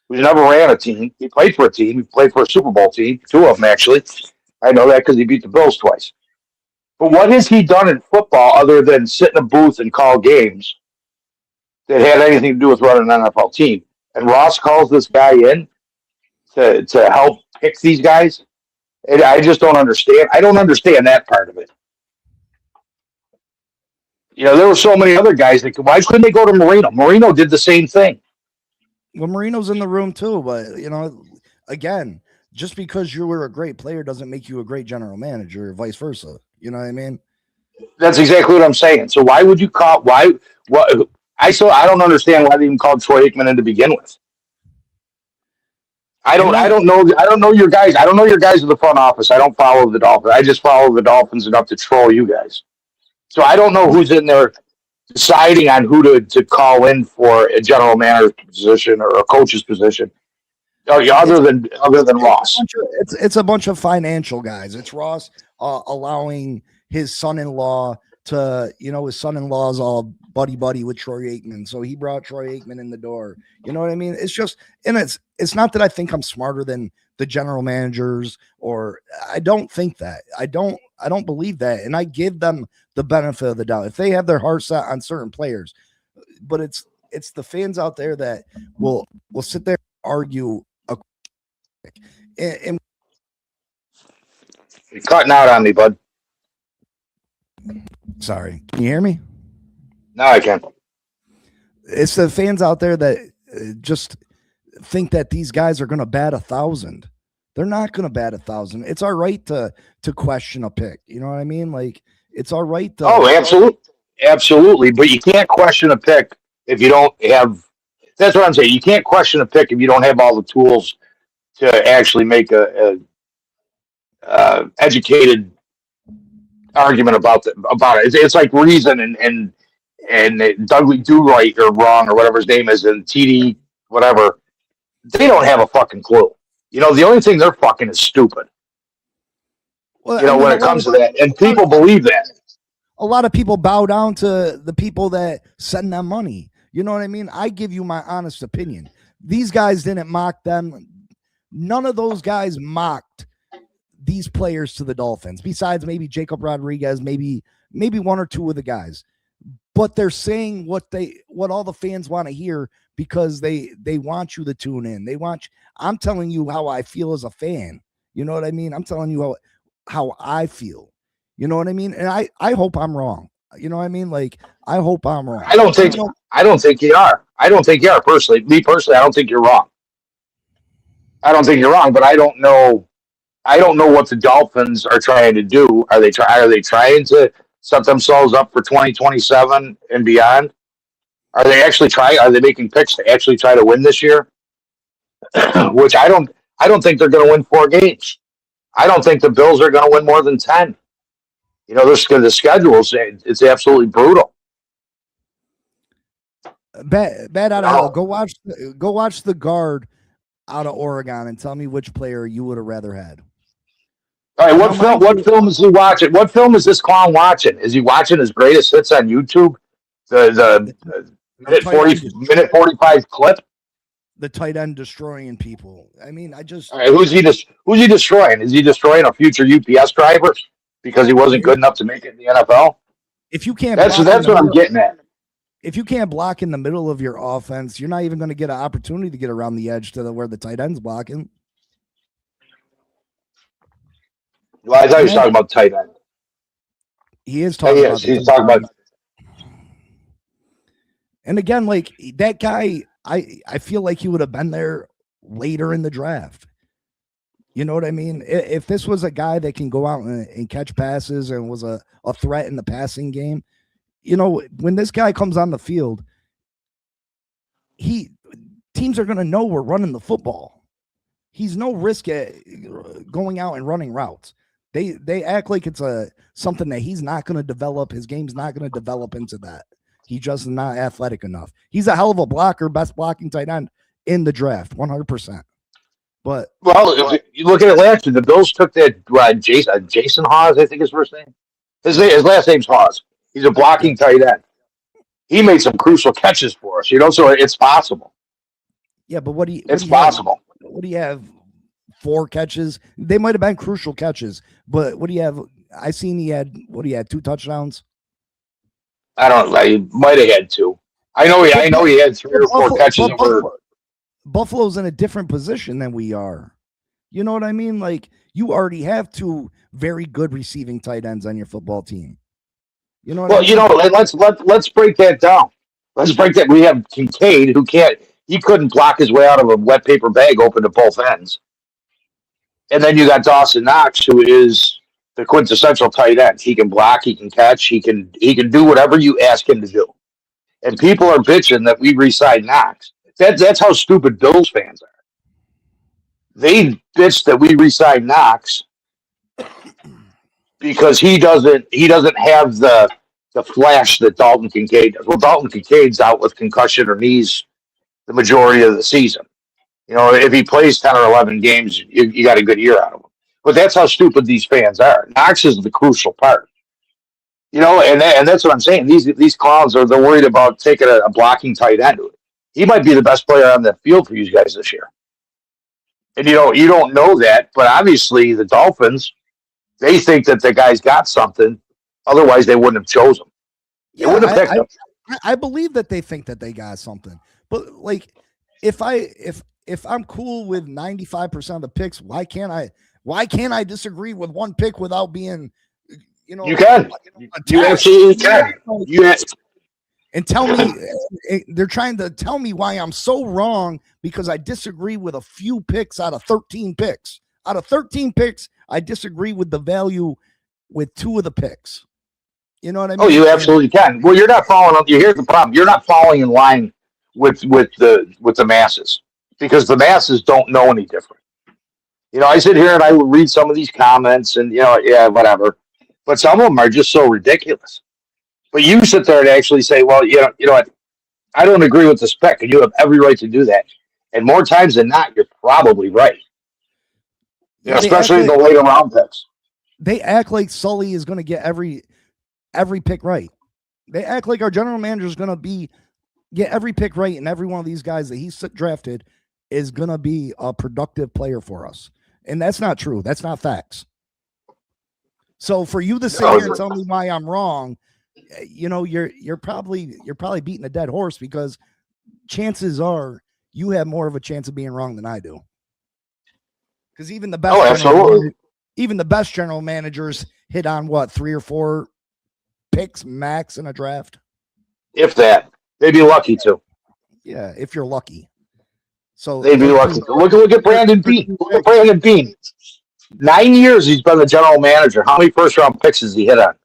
He never ran a team. He played for a team. He played for a Super Bowl team, 2 of them actually. I know that because he beat the Bills twice. But what has he done in football other than sit in a booth and call games that had anything to do with running an NFL team? And Ross calls this guy in to help pick these guys. And I just don't understand. I don't understand that part of it. There were so many other guys why couldn't they go to Marino? Marino did the same thing. Well, Marino's in the room too, but again, just because you were a great player doesn't make you a great general manager, or vice versa. You know what I mean? That's exactly what I'm saying. So why would you call? I don't understand why they even called Troy Aikman in to begin with. I don't know your guys. I don't know your guys in the front office. I don't follow the Dolphins. I just follow the Dolphins enough to troll you guys. So I don't know who's in there deciding on who to call in for a general manager position or a coach's position. Oh, yeah, other than Ross. It's a bunch of financial guys. It's Ross allowing his son-in-law to, his son-in-law's all buddy with Troy Aikman, so he brought Troy Aikman in the door. You know what I mean? It's just, and it's not that I think I'm smarter than the general managers, or I don't think that. I don't believe that, and I give them the benefit of the doubt if they have their heart set on certain players. But it's the fans out there that will sit there and argue. And You're cutting out on me, bud. sorry, can you hear me? No, I can't. It's the fans out there that just think that these guys are going to bat 1,000. They're not going to bat 1,000. It's our right to question a pick. You know what I mean? Like, it's our right to. Oh, absolutely. But you can't question a pick if you don't have. That's what I'm saying. You can't question a pick if you don't have all the tools to actually make a educated argument about it. It's like Reason and Dudley Do Right or wrong or whatever his name is, and TD whatever. They don't have a fucking clue. The only thing they're fucking is stupid. Well, when it comes to that, and people believe that. A lot of people bow down to the people that send them money. You know what I mean? I give you my honest opinion. These guys didn't mock them. None of those guys mocked these players to the Dolphins, besides maybe Jacob Rodriguez, maybe one or two of the guys. But they're saying what all the fans want to hear because they want you to tune in. I'm telling you how I feel as a fan. You know what I mean? I'm telling you how I feel. You know what I mean? And I hope I'm wrong. You know what I mean? Like, I hope I'm wrong. I don't think you are. I don't think you are personally. Me personally, I don't think you're wrong. I don't think you're wrong, but I don't know what the Dolphins are trying to do. Are they trying to set themselves up for 2027 and beyond? Are they actually trying? Are they making picks to actually try to win this year? Which I don't think they're going to win 4 games. I don't think the Bills are going to win more than 10. The schedules, it's absolutely brutal. Bad out of hell. Go watch the guard out of Oregon and tell me which player you would have rather had. All right, what film is he watching? What film is this clown watching? Is he watching his greatest hits on YouTube? The minute 45 clip? The tight end destroying people. I mean, I just. All right, who's he destroying? Is he destroying a future UPS driver because he wasn't good enough to make it in the NFL? If you can't, that's what I'm getting at. If you can't block in the middle of your offense, you're not even going to get an opportunity to get around the edge to where the tight end's blocking. Well, I thought he was talking about tight end. He is talking about. He's talking about. And again, like that guy, I feel like he would have been there later in the draft. You know what I mean? If this was a guy that can go out and catch passes and was a threat in the passing game, when this guy comes on the field, teams are going to know we're running the football. He's no risk at going out and running routes. They act like it's something that he's not going to develop. His game's not going to develop into that. He just not athletic enough. He's a hell of a blocker, best blocking tight end in the draft, 100%. But if you look at it last year, the Bills took that Jason Hawes, I think his first name. His last name's Hawes. He's a blocking tight end. He made some crucial catches for us, so it's possible. Yeah, but it's possible. What do you have? 4 catches? They might have been crucial catches, but what do you have? I seen he had 2 touchdowns. I don't know. He might have had 2. I know he had 3 or 4 catches. Buffalo's in a different position than we are. You know what I mean? Like, you already have 2 very good receiving tight ends on your football team. You know what I mean? Let's break that down. Let's break that. We have Kincaid, he couldn't block his way out of a wet paper bag open to both ends. And then you got Dawson Knox, who is the quintessential tight end. He can block, he can catch, he can do whatever you ask him to do. And people are bitching that we re-signed Knox. That's how stupid Bills fans are. They bitch that we re-signed Knox because he doesn't have the flash that Dalton Kincaid does. Well, Dalton Kincaid's out with concussion or knees the majority of the season. You know, if he plays 10 or 11 games, you got a good year out of him. But that's how stupid these fans are. Knox is the crucial part. You know, and that's what I'm saying. These clowns they're worried about taking a blocking tight end. He might be the best player on the field for you guys this year. And you don't know that, but obviously the Dolphins, they think that the guy's got something. Otherwise, they wouldn't have chosen him. They wouldn't have picked him. I believe that they think that they got something. But like, if I'm cool with 95% of the picks, why can't I disagree with one pick without being, you can. You absolutely can. And tell me, they're trying to tell me why I'm so wrong because I disagree with a few picks out of 13 picks. Out of 13 picks, I disagree with the value with 2 of the picks. You know what I mean? Oh, you absolutely can. Well, you're not following up. Here's the problem. You're not falling in line with the masses because the masses don't know any different. I sit here and I read some of these comments and, yeah, whatever. But some of them are just so ridiculous. But you sit there and actually say, well, you know what? I don't agree with this pick, and you have every right to do that. And more times than not, you're probably right. Especially the later round picks. They act like Sully is going to get every pick right. They act like our general manager is going to get every pick right, and every one of these guys that he's drafted is going to be a productive player for us. And that's not true. That's not facts. So for you to sit here and tell me why I'm wrong, you're probably beating a dead horse because chances are you have more of a chance of being wrong than I do. Because even the best general managers hit on what 3 or 4 picks max in a draft. If that, they'd be lucky to. Yeah, if you're lucky. So they'd be lucky. Look at Brandon Bean. Look at Brandon Bean. 9 years he's been the general manager. How many first round picks has he hit on?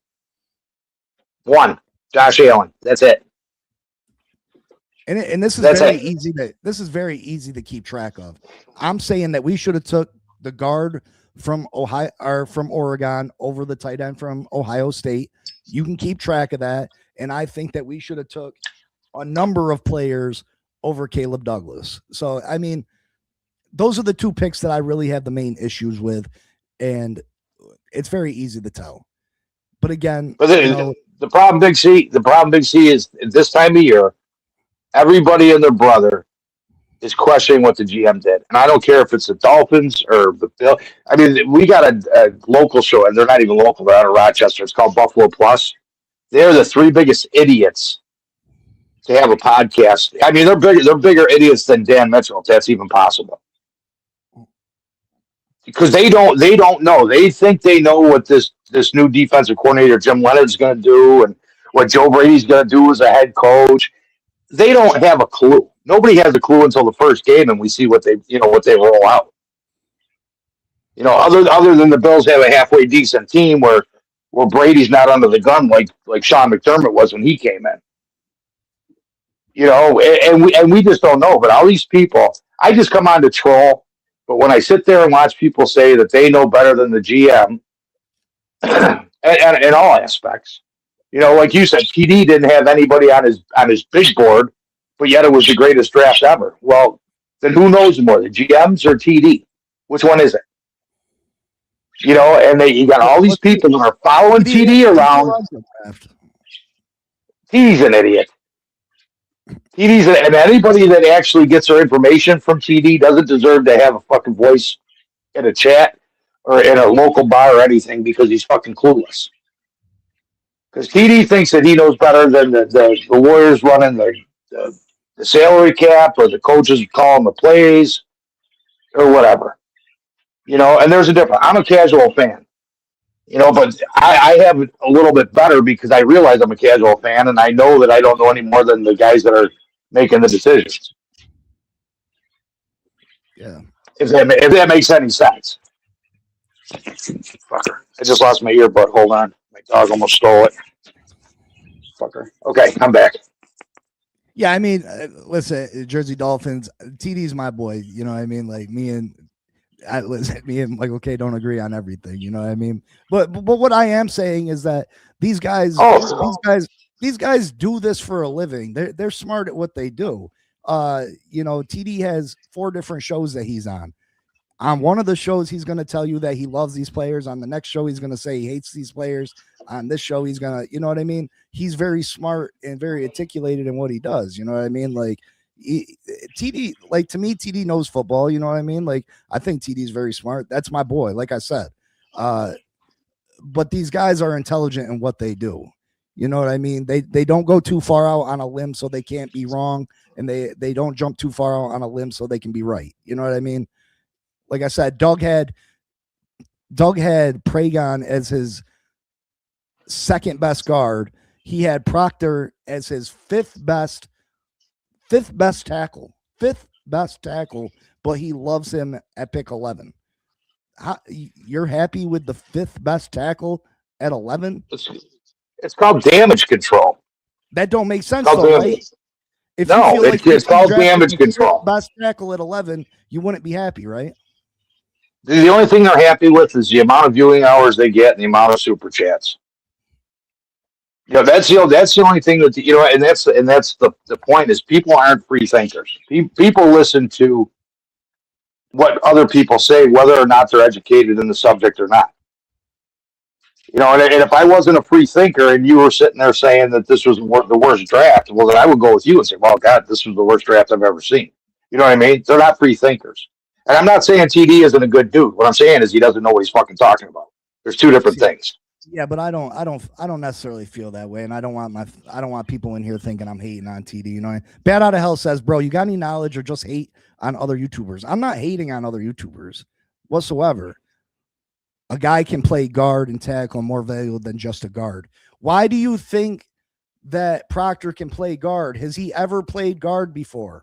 1. Josh Allen. That's it. And this is very easy to keep track of. I'm saying that we should have took the guard from Ohio or from Oregon over the tight end from Ohio State. You can keep track of that. And I think that we should have took a number of players over Caleb Douglas. So, I mean, those are the 2 picks that I really have the main issues with. And it's very easy to tell. But again, the problem, Big C, is at this time of year, everybody and their brother is questioning what the GM did. And I don't care if it's the Dolphins or the Bill. I mean, we got a local show, and they're not even local. They're out of Rochester. It's called Buffalo Plus. They're the 3 biggest idiots to have a podcast. I mean, they're bigger idiots than Dan Mitchell, if that's even possible. Because they don't know. They think they know what this new defensive coordinator, Jim Leonard's going to do and what Joe Brady's going to do as a head coach. They don't have a clue. Nobody has a clue until the first game, and we see what they roll out. Other than the Bills have a halfway decent team where Brady's not under the gun like Sean McDermott was when he came in. And we just don't know. But all these people, I just come on to troll. But when I sit there and watch people say that they know better than the GM, and in all aspects, like you said, TD didn't have anybody on his big board, but yet it was the greatest draft ever. Well, then who knows more, the GMs or TD? Which one is it? And you got all these people who are following TD around. TD's an idiot. And anybody that actually gets their information from TD doesn't deserve to have a fucking voice in a chat or in a local bar or anything because he's fucking clueless. Because TD thinks that he knows better than the lawyers running the salary cap or the coaches calling the plays or whatever. And there's a difference. I'm a casual fan. But I have it a little bit better because I realize I'm a casual fan and I know that I don't know any more than the guys that are making the decisions. Yeah. If that makes any sense. Fucker. I just lost my earbud. Hold on. My dog almost stole it. Fucker. Okay, I'm back. Yeah, I mean, listen, Jersey Dolphins, TD's my boy. You know what I mean? Like me and Michael K don't agree on everything. You know what I mean? But what I am saying is that these guys do this for a living. They're smart at what they do. TD has 4 different shows that he's on. On one of the shows, he's going to tell you that he loves these players. On the next show, he's going to say he hates these players. On this show, he's going to, you know what I mean? He's very smart and very articulated in what he does. You know what I mean? Like TD, like to me, TD knows football. You know what I mean? Like I think TD's very smart. That's my boy. Like I said, but these guys are intelligent in what they do. You know what I mean? They don't go too far out on a limb so they can't be wrong, and they don't jump too far out on a limb so they can be right. You know what I mean? Like I said, Doug had Pragon as his second best guard. He had Proctor as his fifth best tackle, but he loves him at pick 11. You're happy with the 5th best tackle at 11? It's called damage control. That don't make sense, though, right? If it's called damage control. Best tackle at 11, you wouldn't be happy, right? The only thing they're happy with is the amount of viewing hours they get and the amount of super chats. That's the only thing that and that's the point is people aren't free thinkers. People listen to what other people say, whether or not they're educated in the subject or not. And if I wasn't a free thinker and you were sitting there saying that this was the worst draft, well, then I would go with you and say, well, God, this was the worst draft I've ever seen. You know what I mean? They're not free thinkers. And I'm not saying TD isn't a good dude. What I'm saying is he doesn't know what he's fucking talking about. There's 2 different things. Yeah, but I don't necessarily feel that way, and I don't want people in here thinking I'm hating on TD. You know, Bad Out of Hell says, bro, you got any knowledge or just hate on other YouTubers? I'm not hating on other YouTubers whatsoever. A guy can play guard and tackle more valuable than just a guard. Why do you think that Proctor can play guard? Has he ever played guard before?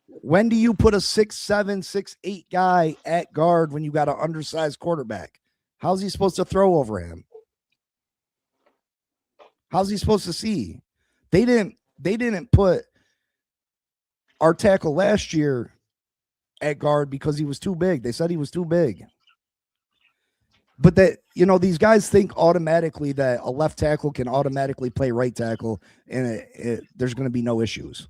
When do you put a 6'7", 6'8" guy at guard when you got an undersized quarterback? How's he supposed to throw over him? How's he supposed to see? They didn't put our tackle last year at guard because he was too big. They said he was too big. But that, these guys think automatically that a left tackle can automatically play right tackle and there's going to be no issues.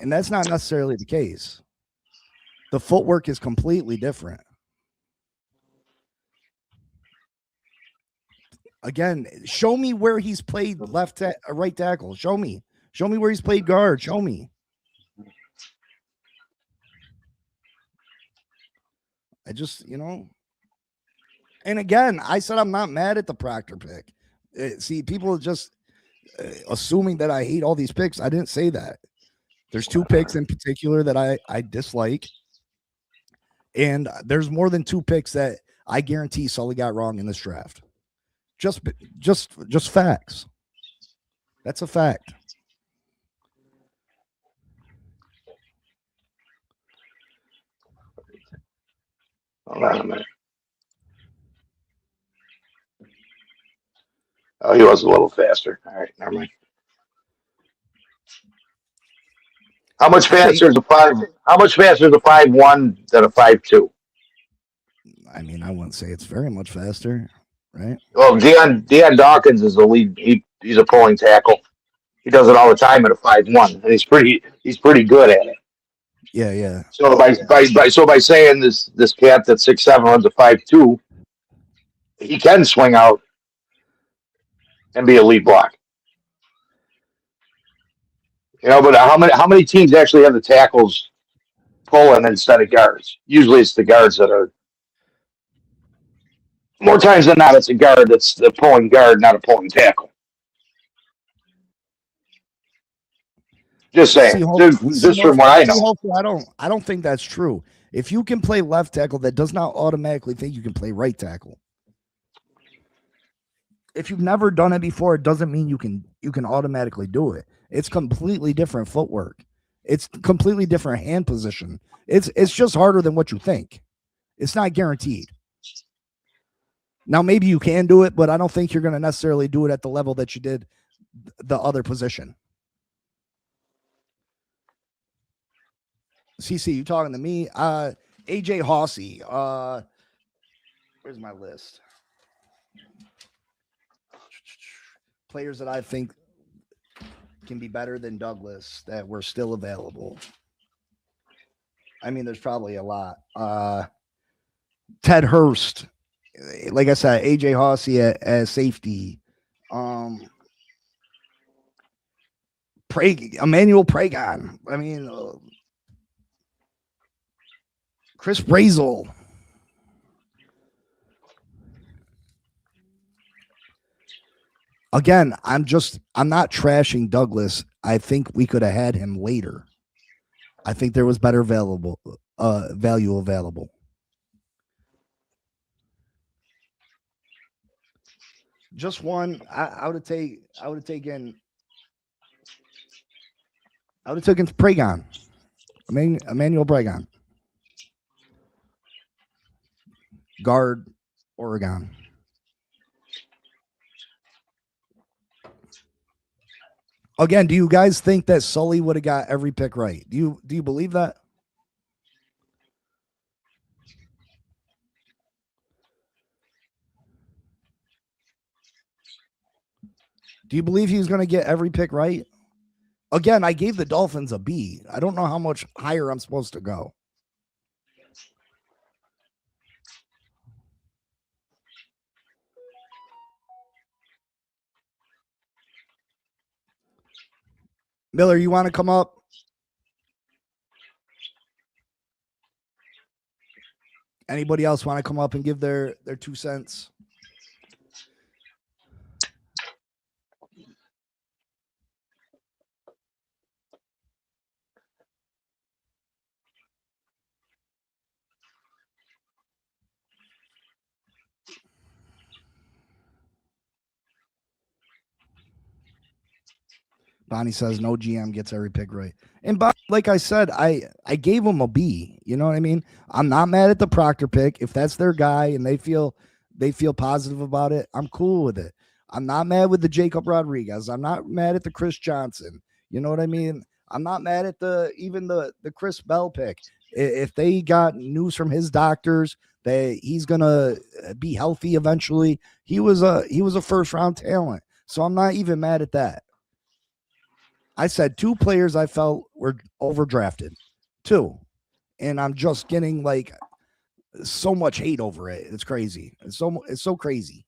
And that's not necessarily the case. The footwork is completely different. Again, show me where he's played right tackle. Show me where he's played guard. Show me. I just, and again, I said I'm not mad at the Proctor pick. See, people are just assuming that I hate all these picks. I didn't say that. There's 2 picks in particular that I dislike. And there's more than 2 picks that I guarantee Sully got wrong in this draft. Just facts. That's a fact. Hold on a minute. Oh, he was a little faster. All right, never mind. How much faster is a 5.1 than a 5.2? I mean, I wouldn't say it's very much faster, right? Well, Deion Dawkins is the lead. He's a pulling tackle. He does it all the time at a 5.1, and he's pretty good at it. Yeah. So by saying this cat that's 6'7" runs a 5.2, he can swing out and be a lead block. But how many teams actually have the tackles pulling instead of guards? Usually it's the guards that are. More times than not, it's a guard that's the pulling guard, not a pulling tackle. Just saying. Just from what I know. I don't think that's true. If you can play left tackle, that does not automatically think you can play right tackle. If you've never done it before, it doesn't mean you can automatically do it. It's completely different footwork. It's completely different hand position. It's just harder than what you think. It's not guaranteed. Now, maybe you can do it, but I don't think you're going to necessarily do it at the level that you did the other position. CC, you talking to me? AJ Hossey. Where's my list? Players that I think can be better than Douglas that were still available? I mean, there's probably a lot. Ted Hurst, like I said, AJ Hossey as safety. Emmanuel Pragon. I mean, Chris Brazel. Again, I'm not trashing Douglas. I think we could have had him later. I think there was better value available. Just one. I would have taken Pragon. Emmanuel Pragon. Guard, Oregon. Again, do you guys think that Sully would have got every pick right? Do you believe that? Do you believe he's going to get every pick right? Again, I gave the Dolphins a B. I don't know how much higher I'm supposed to go. Miller, you want to come up? Anybody else want to come up and give their 2 cents? Bonnie says no GM gets every pick right. And like I said, I gave him a B. You know what I mean? I'm not mad at the Proctor pick. If that's their guy and they feel positive about it, I'm cool with it. I'm not mad with the Jacob Rodriguez. I'm not mad at the Chris Johnson. You know what I mean? I'm not mad at even the Chris Bell pick. If they got news from his doctors that he's gonna be healthy eventually, he was a first round talent. So I'm not even mad at that. I said 2 players I felt were overdrafted. 2. And I'm just getting like so much hate over it. It's crazy. It's so crazy.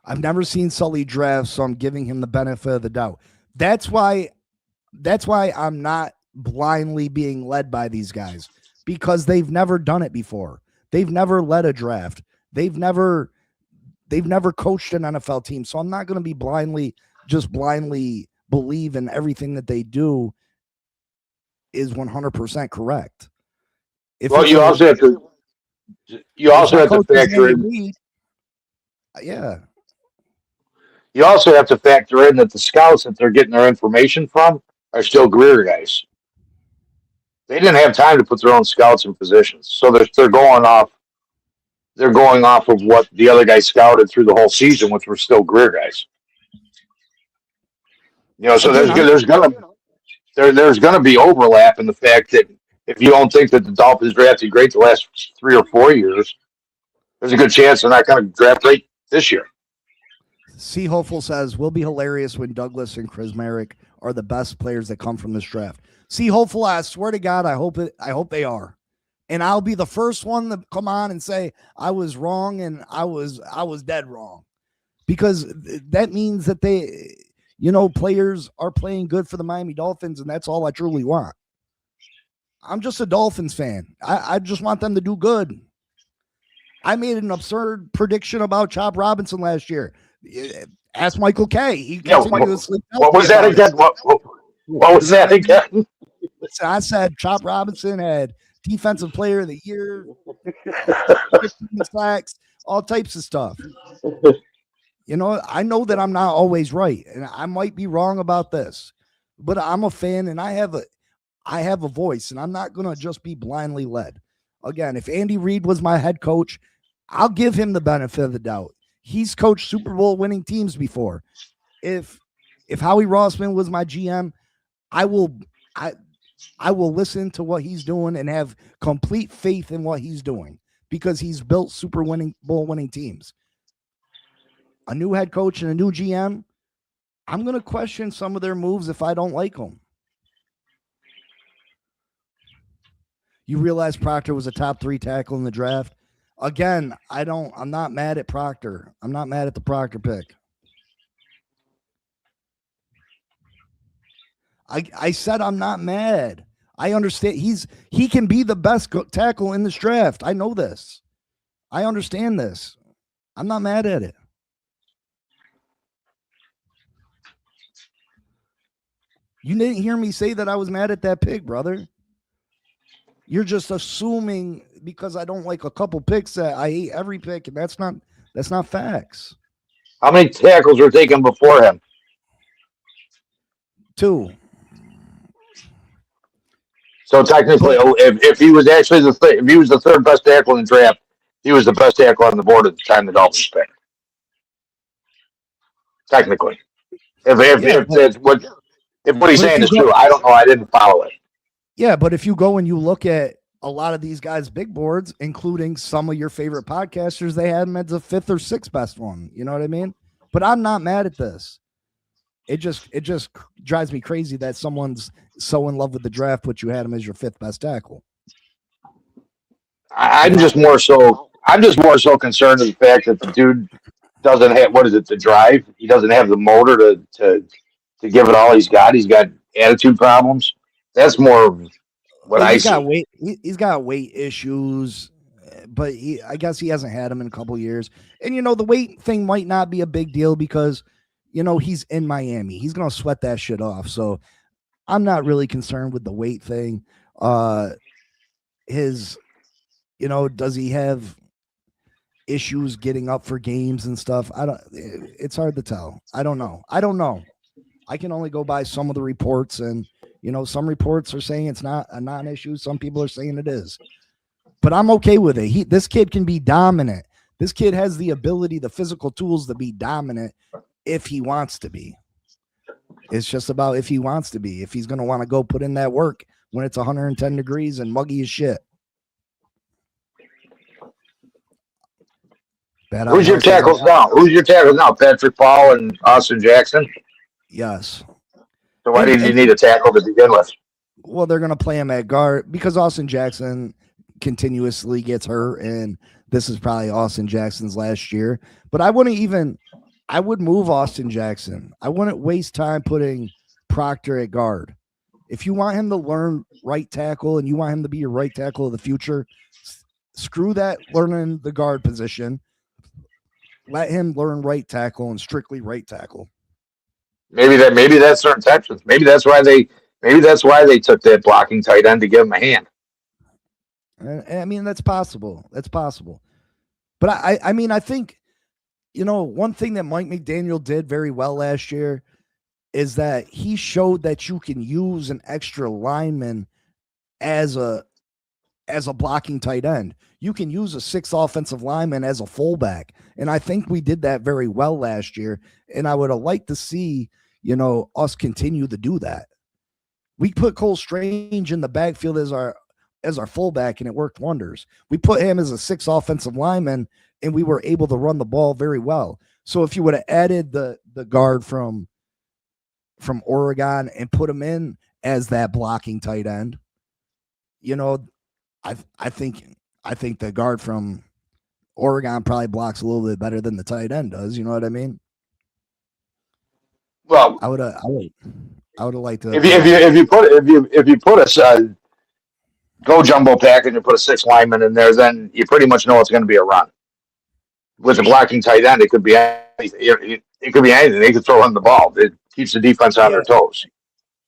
I've never seen Sully draft, so I'm giving him the benefit of the doubt. That's why I'm not blindly being led by these guys, because they've never done it before. They've never led a draft. They've never coached an NFL team. So I'm not going to be blindly believe in everything that they do is 100% correct. You also have to factor in. Yeah. You also have to factor in that the scouts that they're getting their information from are still Greer guys. They didn't have time to put their own scouts in positions, so they're going off. They're going off of what the other guys scouted through the whole season, which were still Greer guys. You know, so there's gonna be overlap in the fact that if you don't think that the Dolphins drafted great the last 3 or 4 years, there's a good chance they're not going to draft great this year. C. Hopeful says, will be hilarious when Douglas and Chris Merrick are the best players that come from this draft. C. Hopeful, I swear to God, I hope they are. And I'll be the first one to come on and say I was wrong and I was dead wrong. Because that means that players are playing good for the Miami Dolphins, and that's all I truly want. I'm just a Dolphins fan. I just want them to do good. I made an absurd prediction about Chop Robinson last year. Ask Michael K. He continuously. What was that again? What was that again? I said Chop Robinson had Defensive Player of the Year, sacks, all types of stuff. I know that I'm not always right, and I might be wrong about this, but I'm a fan, and I have a voice, and I'm not going to just be blindly led. Again, if Andy Reid was my head coach, I'll give him the benefit of the doubt. He's coached Super Bowl winning teams before. If Howie Rossman was my GM, I will listen to what he's doing and have complete faith in what he's doing because he's built Super Bowl winning teams. A new head coach and a new GM, I'm going to question some of their moves if I don't like them. You realize Proctor was a top 3 tackle in the draft. Again, I'm not mad at Proctor. I'm not mad at the Proctor pick. I said I'm not mad. I understand he can be the best tackle in this draft. I know this. I understand this. I'm not mad at it. You didn't hear me say that I was mad at that pick, brother. You're just assuming because I don't like a couple picks that I hate every pick, and that's not facts. How many tackles were taken before him? 2. So technically, if he was actually if he was the 3rd best tackle in the draft, he was the best tackle on the board at the time the Dolphins picked. Technically, if what he's saying is true, I don't know. I didn't follow it. Yeah, but if you go and you look at a lot of these guys' big boards, including some of your favorite podcasters, they had him as the 5th or 6th best one. You know what I mean? But I'm not mad at this. It just drives me crazy that someone's so in love with the draft, but you had him as your 5th best tackle. I'm just more so concerned with the fact that the dude doesn't have the drive. He doesn't have the motor to give it all he's got. He's got attitude problems. That's more what I see. He's got weight issues, but I guess he hasn't had them in a couple of years. And the weight thing might not be a big deal because he's in Miami. He's going to sweat that shit off. So I'm not really concerned with the weight thing. Does he have issues getting up for games and stuff? It's hard to tell. I don't know. I can only go by some of the reports, and some reports are saying it's not a non-issue. Some people are saying it is, but I'm okay with it. This kid can be dominant. This kid has the ability, the physical tools to be dominant if he wants to be. It's just about if he wants to be, if he's going to want to go put in that work when it's 110 degrees and muggy as shit. Who's your tackles now? Patrick Paul and Austin Jackson? Yes. So why did you need a tackle to begin with? Well, they're going to play him at guard because Austin Jackson continuously gets hurt, and this is probably Austin Jackson's last year. But I would move Austin Jackson. I wouldn't waste time putting Proctor at guard. If you want him to learn right tackle and you want him to be your right tackle of the future, screw that learning the guard position. Let him learn right tackle and strictly right tackle. Maybe that's their intentions. Maybe that's why they took that blocking tight end to give him a hand. I mean, that's possible. But I think, one thing that Mike McDaniel did very well last year is that he showed that you can use an extra lineman as a blocking tight end. You can use a 6th offensive lineman as a fullback. And I think we did that very well last year. And I would have liked to see, us continue to do that. We put Cole Strange in the backfield as our fullback, and it worked wonders. We put him as a 6th offensive lineman, and we were able to run the ball very well. So if you would have added the guard from Oregon and put him in as that blocking tight end, I think the guard from Oregon probably blocks a little bit better than the tight end does. You know what I mean? Well, I would have liked to. If you put a go jumbo pack and you put a 6 lineman in there, then you pretty much know it's going to be a run. With a blocking tight end, it could be anything. It could be anything. They could throw in the ball. It keeps the defense on their toes.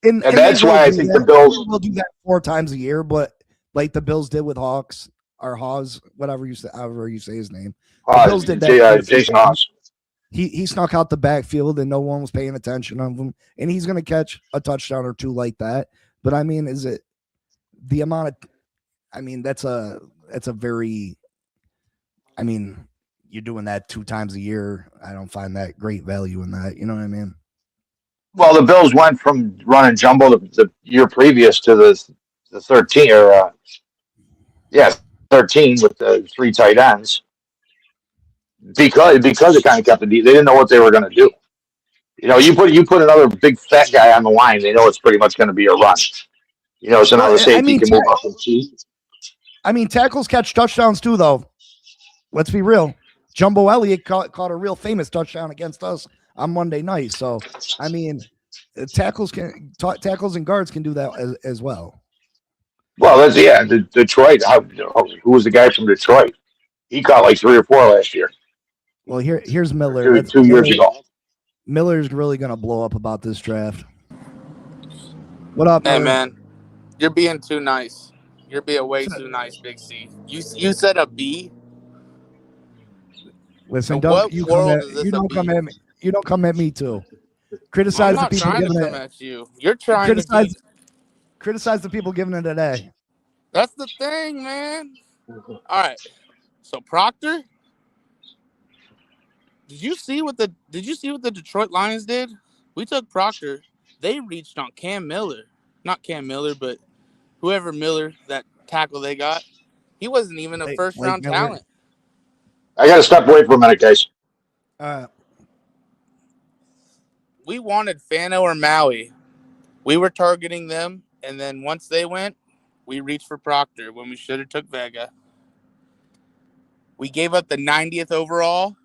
And that's why I think the Bills will do that 4 times a year, but like the Bills did with Hawks or Hawes, however you say his name. The Bills did that. Jason Hawes. He snuck out the backfield and no one was paying attention of him, and he's going to catch a touchdown or 2 like that. But I mean, is it the amount of? I mean, that's a very. I mean, you're doing that 2 times a year. I don't find that great value in that. You know what I mean? Well, the Bills went from running jumbo the year previous to the 13 or yeah 13 with the three tight ends because it kind of kept the they didn't know what they were going to do. You put another big fat guy on the line, they know it's pretty much going to be a run. So now Well, the safety can move up and see. I mean, tackles catch touchdowns too, though. Let's be real. Jumbo Elliott caught a real famous touchdown against us on Monday night. So, I mean, tackles and guards can do that as well. Well, Detroit. Who was the guy from Detroit? He caught like 3 or 4 last year. Well, here's Miller. Two years ago. Miller's really going to blow up about this draft. What up, Miller? Hey, man. You're being too nice. You're being way too nice, Big C. You said a B? Listen, don't come at me. You don't come at me too. Criticize the people giving it. I'm not trying to come at you. You're trying to criticize the people giving it an A. That's the thing, man. All right. So Proctor, did you see what the Detroit Lions did? We took Proctor. They reached on Cam Miller. Not Cam Miller, but whoever Miller, that tackle they got. He wasn't even a first-round talent. I got to step away for a minute, guys. We wanted Fano or Maui. We were targeting them, and then once they went, we reached for Proctor when we should have took Vega. We gave up the 90th overall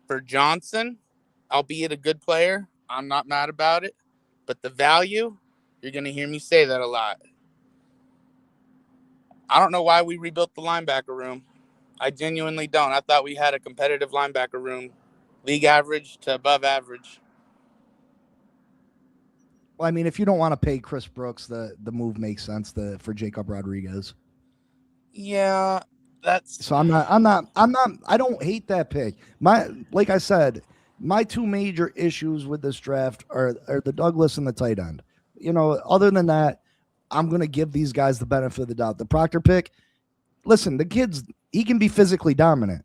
for Johnson, albeit a good player. I'm not mad about it. But the value, you're going to hear me say that a lot. I don't know why we rebuilt the linebacker room. I genuinely don't. I thought we had a competitive linebacker room, league average to above average. Well, I mean, if you don't want to pay Chris Brooks, the move makes sense for Jacob Rodriguez. Yeah, so I don't hate that pick. Like I said, my two major issues with this draft are the Douglas and the tight end. Other than that, I'm going to give these guys the benefit of the doubt. The Proctor pick, listen, the kid's, he can be physically dominant.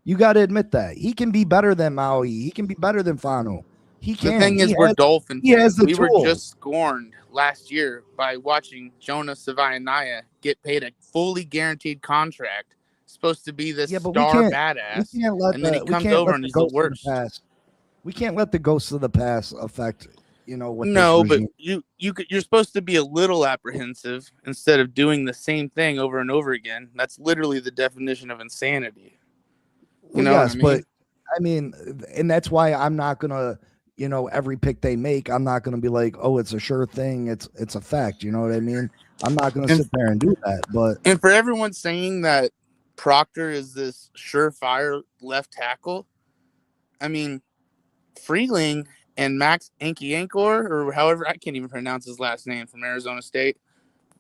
You got to admit that. He can be better than Maui. He can be better than Fano. He can. The thing is, we're Dolphins. He has the we tools. were just scorned last year by watching Jonah Savaianaya get paid a fully guaranteed contract. Supposed to be this star badass. And then he comes over and he's the worst. We can't let the ghosts of the past affect, what No, but you're supposed to be a little apprehensive instead of doing the same thing over and over again. That's literally the definition of insanity. Yes, but I mean, and that's why I'm not gonna, every pick they make, I'm not gonna be like, oh, it's a sure thing, it's a fact. You know what I mean? I'm not gonna sit there and do that. And for everyone saying that Proctor is this surefire left tackle, I mean, Freeling and Max Ankiankor, or however, I can't even pronounce his last name, from Arizona State,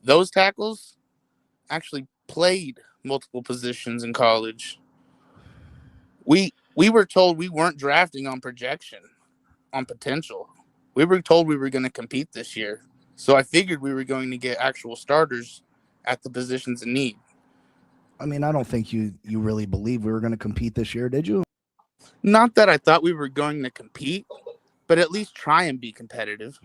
those tackles actually played multiple positions in college. We were told we weren't drafting on projection, on potential. We were told we were going to compete this year. So I figured we were going to get actual starters at the positions in need. I mean, I don't think you really believe we were going to compete this year, did you? Not that I thought we were going to compete, but at least try and be competitive.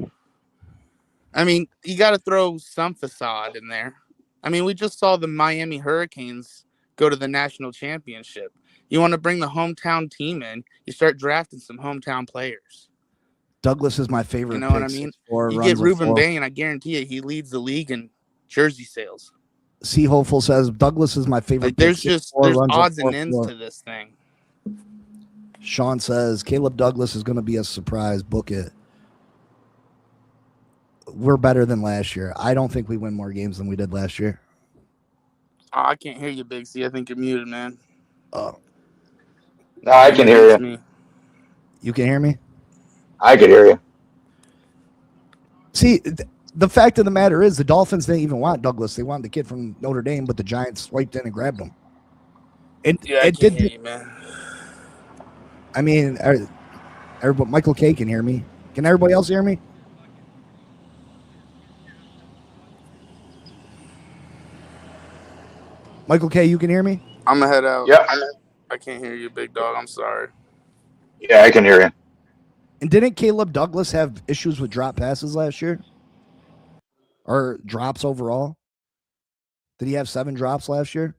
I mean, you got to throw some facade in there. I mean, we just saw the Miami Hurricanes go to the national championship. You want to bring the hometown team in, you start drafting some hometown players. Douglas is my favorite. You know what I mean? You get Ruben Bain, I guarantee you he leads the league in jersey sales. C. Hopeful says Douglas is my favorite. There's odds and ends to this thing. Sean says Caleb Douglas is going to be a surprise. Book it. We're better than last year. I don't think we win more games than we did last year. Oh, I can't hear you, Big C. I think you're muted, man. No, I can hear you. You can hear me? I can hear you. See, the fact of the matter is the Dolphins didn't even want Douglas. They wanted the kid from Notre Dame, but the Giants swiped in and grabbed him. I can't hear you, man. I mean, everybody, Michael K can hear me. Can everybody else hear me? Michael K, you can hear me? I'm gonna head out. Yeah. I can't hear you, big dog. I'm sorry. Yeah, I can hear you. And didn't Caleb Douglas have issues with drop passes last year? Or drops overall? Did he have 7 drops last year?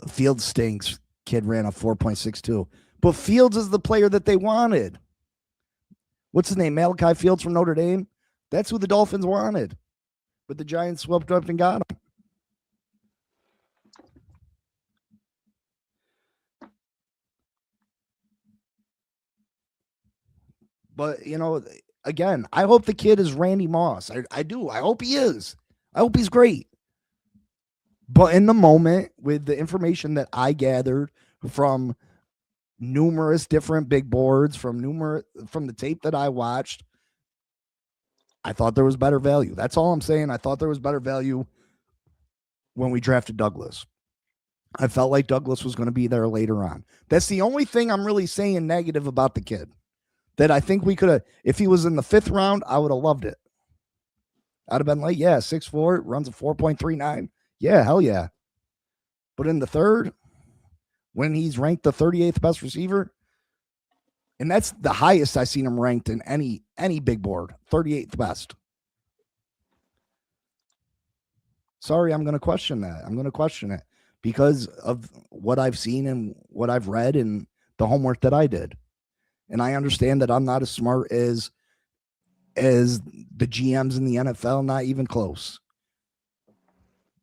Fields stinks. Kid ran a 4.62. But Fields is the player that they wanted. What's his name? Malachi Fields from Notre Dame? That's who the Dolphins wanted. But the Giants swept up and got him. But, again, I hope the kid is Randy Moss. I do. I hope he is. I hope he's great. But in the moment, with the information that I gathered from numerous different big boards, from the tape that I watched, I thought there was better value. That's all I'm saying. I thought there was better value when we drafted Douglas. I felt like Douglas was going to be there later on. That's the only thing I'm really saying negative about the kid. That I think we could have, if he was in the 5th round, I would have loved it. I'd have been like, yeah, 6'4", runs a 4.39. Yeah, hell yeah. But in the 3rd, when he's ranked the 38th best receiver, and that's the highest I've seen him ranked in any big board, 38th best. Sorry, I'm going to question that. I'm going to question it because of what I've seen and what I've read and the homework that I did. And I understand that I'm not as smart as the GMs in the NFL, not even close.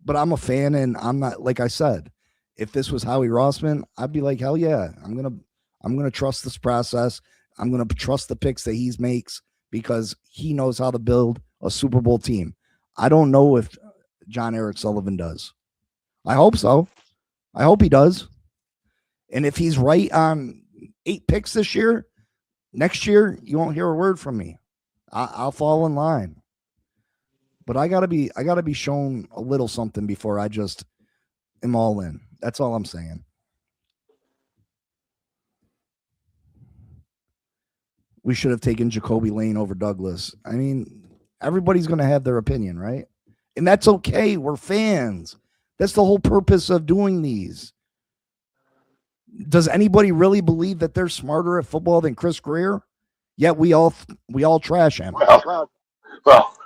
But I'm a fan, and I'm not, like I said, if this was Howie Rossman, I'd be like, hell yeah, I'm gonna trust this process. I'm gonna trust the picks that he makes because he knows how to build a Super Bowl team. I don't know if John Eric Sullivan does. I hope so. I hope he does. And if he's right on 8 picks this year, next year you won't hear a word from me. I'll fall in line. But I gotta be shown a little something before I just am all in. That's all I'm saying. We should have taken Jacoby Lane over Douglas. I mean, everybody's gonna have their opinion, right? And that's okay. We're fans. That's the whole purpose of doing these. Does anybody really believe that they're smarter at football than Chris Greer? Yet we all trash him. Well,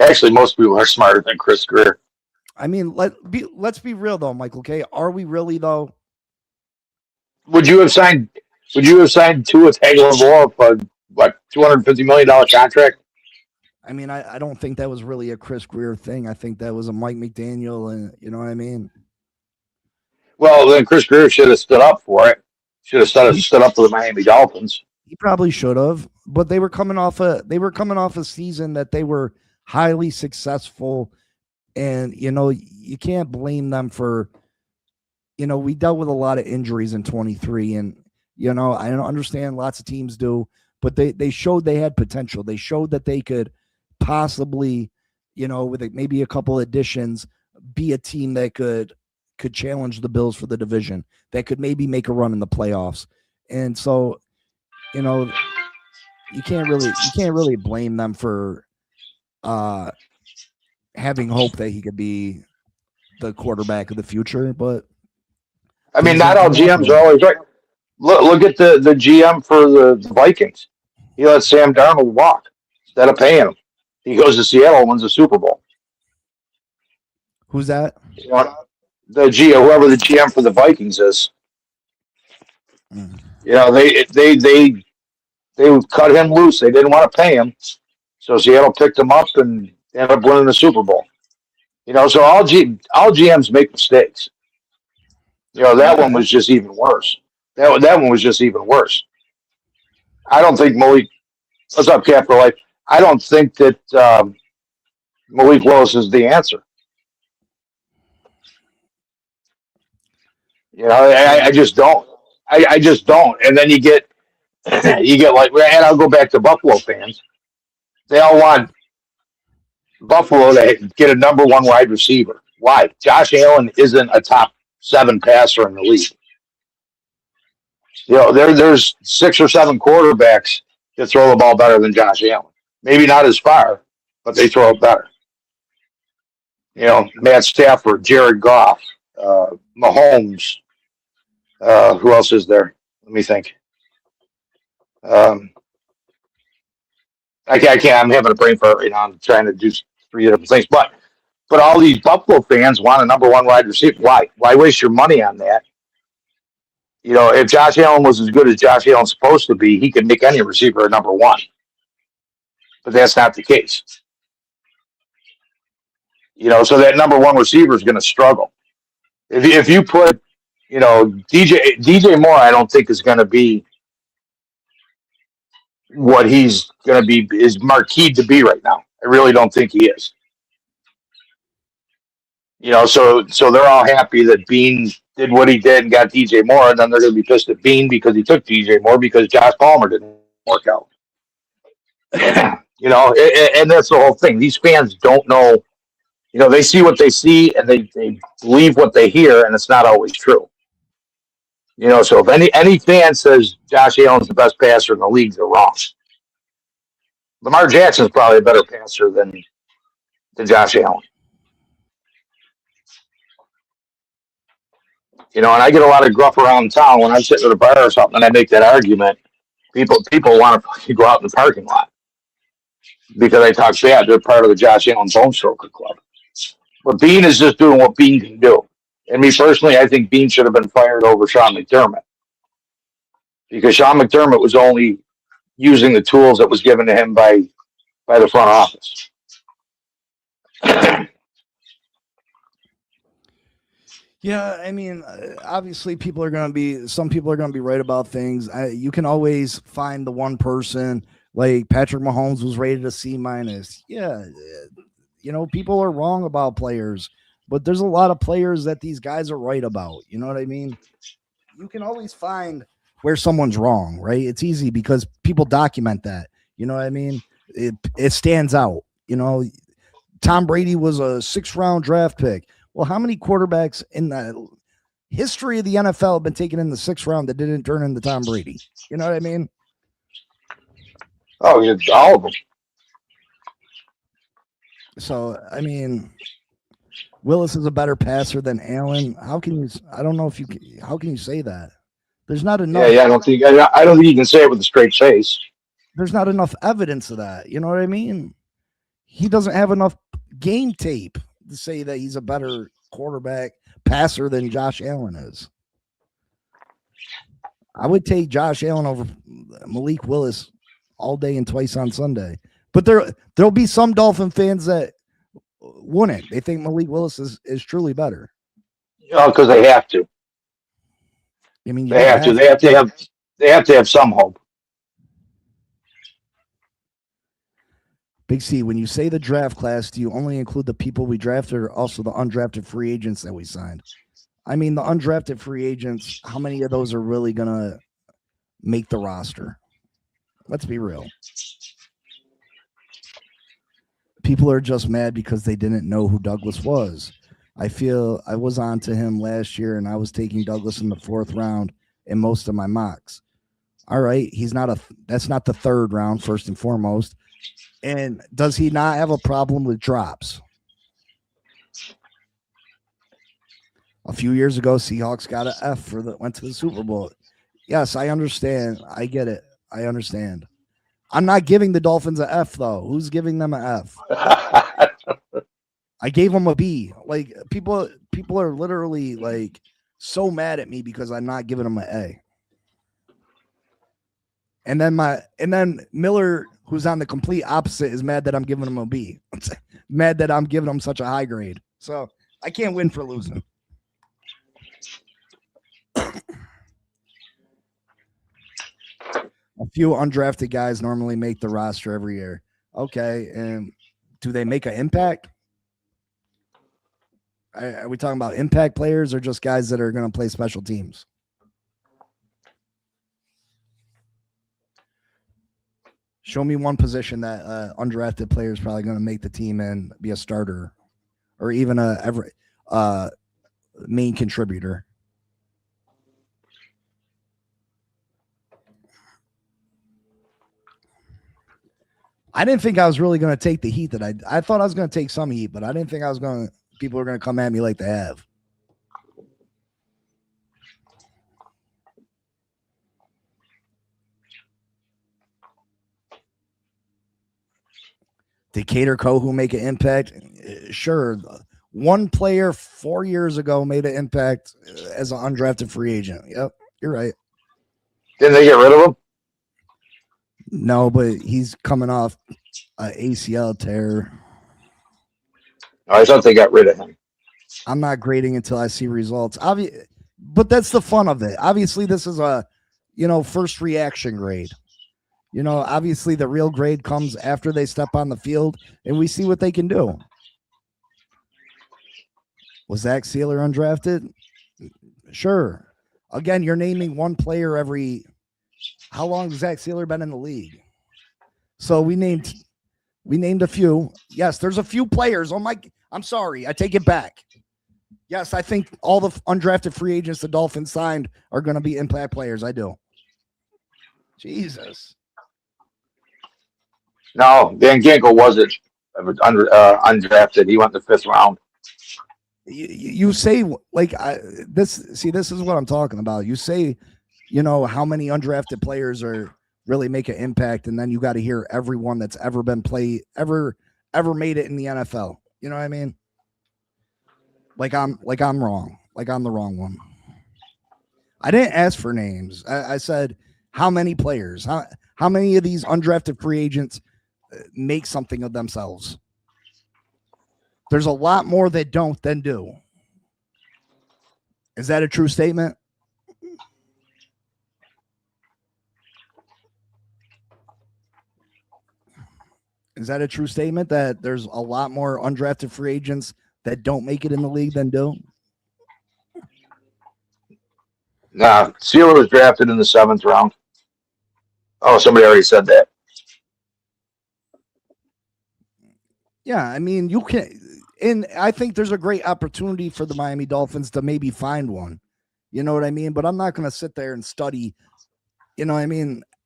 actually, most people are smarter than Chris Greer. I mean, let's be real though, Michael K. Are we really though? Would you have signed Tua Tagovailoa for what $250 million contract? I mean, I don't think that was really a Chris Greer thing. I think that was a Mike McDaniel, and you know what I mean. Well, then Chris Greer should have stood up for it. Should have stood up for the Miami Dolphins. He probably should have, but they were coming off a season that they were highly successful, and you can't blame them for. We dealt with a lot of injuries in 23, and I don't understand. Lots of teams do, but they showed they had potential. They showed that they could possibly, with maybe a couple additions, be a team that could challenge the Bills for the division, that could maybe make a run in the playoffs. And so, you can't really blame them for having hope that he could be the quarterback of the future. But I mean, not all GMs are always right. Look at the GM for the Vikings. He let Sam Darnold walk instead of paying him. He goes to Seattle and wins the Super Bowl. Who's that? Whoever the GM for the Vikings is. Mm. They cut him loose. They didn't want to pay him, so Seattle picked him up and ended up winning the Super Bowl. So all GMs make mistakes. That one was just even worse. That one was just even worse. I don't think Malik. What's up, Capital Life? I don't think that Malik Willis is the answer. I just don't. I just don't. And then you get like, and I'll go back to Buffalo fans. They all want Buffalo to get a number 1 wide receiver. Why? Josh Allen isn't a top 7 passer in the league. There's 6 or 7 quarterbacks that throw the ball better than Josh Allen. Maybe not as far, but they throw it better. Matt Stafford, Jared Goff, Mahomes. Who else is there? Let me think. Um, I can't. I'm having a brain fart right now. I'm trying to do three different things, but all these Buffalo fans want a number one wide receiver. Why? Why waste your money on that? You know, if Josh Allen was as good as Josh Allen's supposed to be, he could make any receiver a number one. But that's not the case. You know, so that number one receiver is going to struggle. If you put, you know, DJ Moore, I don't think is going to be what he's going to be is marquee to be right now. I really don't think he is. You know, so they're all happy that Bean did what he did and got DJ Moore, and then they're going to be pissed at Bean because he took DJ Moore because Josh Palmer didn't work out. You know, and that's the whole thing. These fans don't know. You know, they see what they see and they believe what they hear, and it's not always true. You know, so if any fan says Josh Allen's the best passer in the league, they're wrong. Lamar Jackson's probably a better passer than Josh Allen. You know, and I get a lot of gruff around town when I'm sitting at a bar or something and I make that argument. People want to go out in the parking lot because I talk bad. They're part of the Josh Allen Bone Stroker Club. But Bean is just doing what Bean can do. And me personally, I think Bean should have been fired over Sean McDermott because Sean McDermott was only using the tools that was given to him by the front office. Yeah, I mean, obviously, some people are going to be right about things. You can always find the one person like Patrick Mahomes was rated a C-. Yeah, you know, people are wrong about players, but there's a lot of players that these guys are right about. You know what I mean? You can always find where someone's wrong, right? It's easy because people document that. You know what I mean? It stands out. You know, Tom Brady was a 6th-round draft pick. Well, how many quarterbacks in the history of the NFL have been taken in the 6th round that didn't turn into Tom Brady? You know what I mean? Oh, yeah, all of them. So, I mean, Willis is a better passer than Allen. How can you? I don't know if you. How can you say that? There's not enough. Yeah. I don't think you can say it with a straight face. There's not enough evidence of that. You know what I mean? He doesn't have enough game tape to say that he's a better quarterback passer than Josh Allen is. I would take Josh Allen over Malik Willis all day and twice on Sunday. But there'll be some Dolphin fans that wouldn't. They think Malik Willis is truly better. Oh, because they have to. I mean, They have to. They have to have some hope. Big C, when you say the draft class, do you only include the people we drafted or also the undrafted free agents that we signed? I mean, the undrafted free agents, how many of those are really going to make the roster? Let's be real. People are just mad because they didn't know who Douglas was. I feel I was on to him last year and I was taking Douglas in the 4th round in most of my mocks. All right, that's not the 3rd round, first and foremost. And does he not have a problem with drops? A few years ago, Seahawks got an F went to the Super Bowl. Yes, I understand. I get it. I understand. I'm not giving the Dolphins an F, though. Who's giving them an F? I gave them a B. Like, people are literally like so mad at me because I'm not giving them an A. And then Miller, who's on the complete opposite, is mad that I'm giving him a B. Mad that I'm giving him such a high grade. So I can't win for losing. A few undrafted guys normally make the roster every year. Okay, and do they make an impact? Are we talking about impact players or just guys that are going to play special teams? Show me one position that undrafted player is probably going to make the team and be a starter or even a main contributor. I didn't think I was really going to take the heat that I thought I was going to take some heat, but I didn't think people were going to come at me like they have. Decatur Kohu make an impact? Sure. One player 4 years ago made an impact as an undrafted free agent. Yep, you're right. Didn't they get rid of him? No, but he's coming off an ACL tear. I thought they got rid of him. I'm not grading until I see results. But that's the fun of it. Obviously, this is a, first reaction grade. Obviously the real grade comes after they step on the field and we see what they can do. Was Zach Sealer undrafted? Sure. Again, you're naming one player every. How long has Zach Sealer been in the league? So we named a few. Yes, there's a few players. Oh my! I'm sorry. I take it back. Yes, I think all the undrafted free agents the Dolphins signed are going to be impact players. I do. Jesus. No, Dan Ginkel wasn't undrafted. He went the 5th round. You say like this. See, this is what I'm talking about. You say, how many undrafted players are really make an impact, and then you got to hear everyone that's ever been played, ever made it in the NFL. You know what I mean? Like I'm wrong. Like I'm the wrong one. I didn't ask for names. I said how many players, how many of these undrafted free agents make something of themselves. There's a lot more that don't than do. Is that a true statement? Is that a true statement that there's a lot more undrafted free agents that don't make it in the league than do? Nah, Sealer was drafted in the 7th round. Oh, somebody already said that. Yeah, I mean, you can, and I think there's a great opportunity for the Miami Dolphins to maybe find one. You know what I mean? But I'm not going to sit there and study,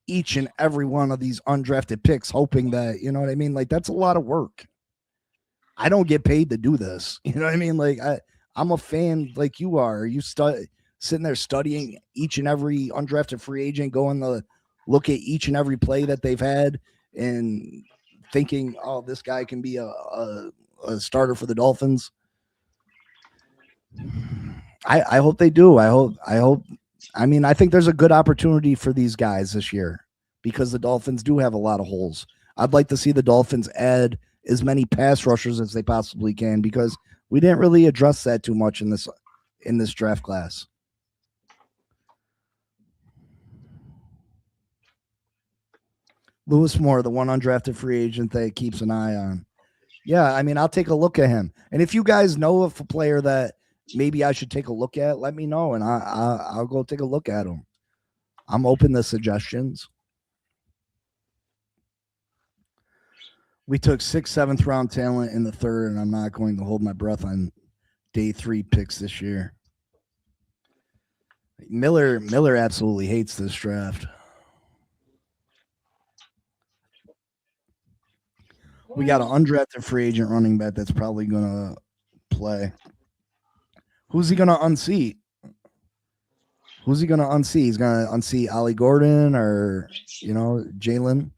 each and every one of these undrafted picks, hoping that, you know what I mean? Like, that's a lot of work. I don't get paid to do this. You know what I mean? Like, I'm a fan like you are. You sitting there studying each and every undrafted free agent, going to look at each and every play that they've had and thinking, oh, this guy can be a starter for the Dolphins. I hope they do. I hope. I mean, I think there's a good opportunity for these guys this year because the Dolphins do have a lot of holes. I'd like to see the Dolphins add as many pass rushers as they possibly can because we didn't really address that too much in this draft class. Lewis Moore, the one undrafted free agent that keeps an eye on. Yeah, I mean, I'll take a look at him. And if you guys know of a player that maybe I should take a look at, let me know, and I'll go take a look at him. I'm open to suggestions. We took 6th, 7th round talent in the 3rd, and I'm not going to hold my breath on day 3 picks this year. Miller absolutely hates this draft. We got an undrafted free agent running back that's probably going to play. Who's he going to unseat? He's going to unseat Ollie Gordon or, Jalen.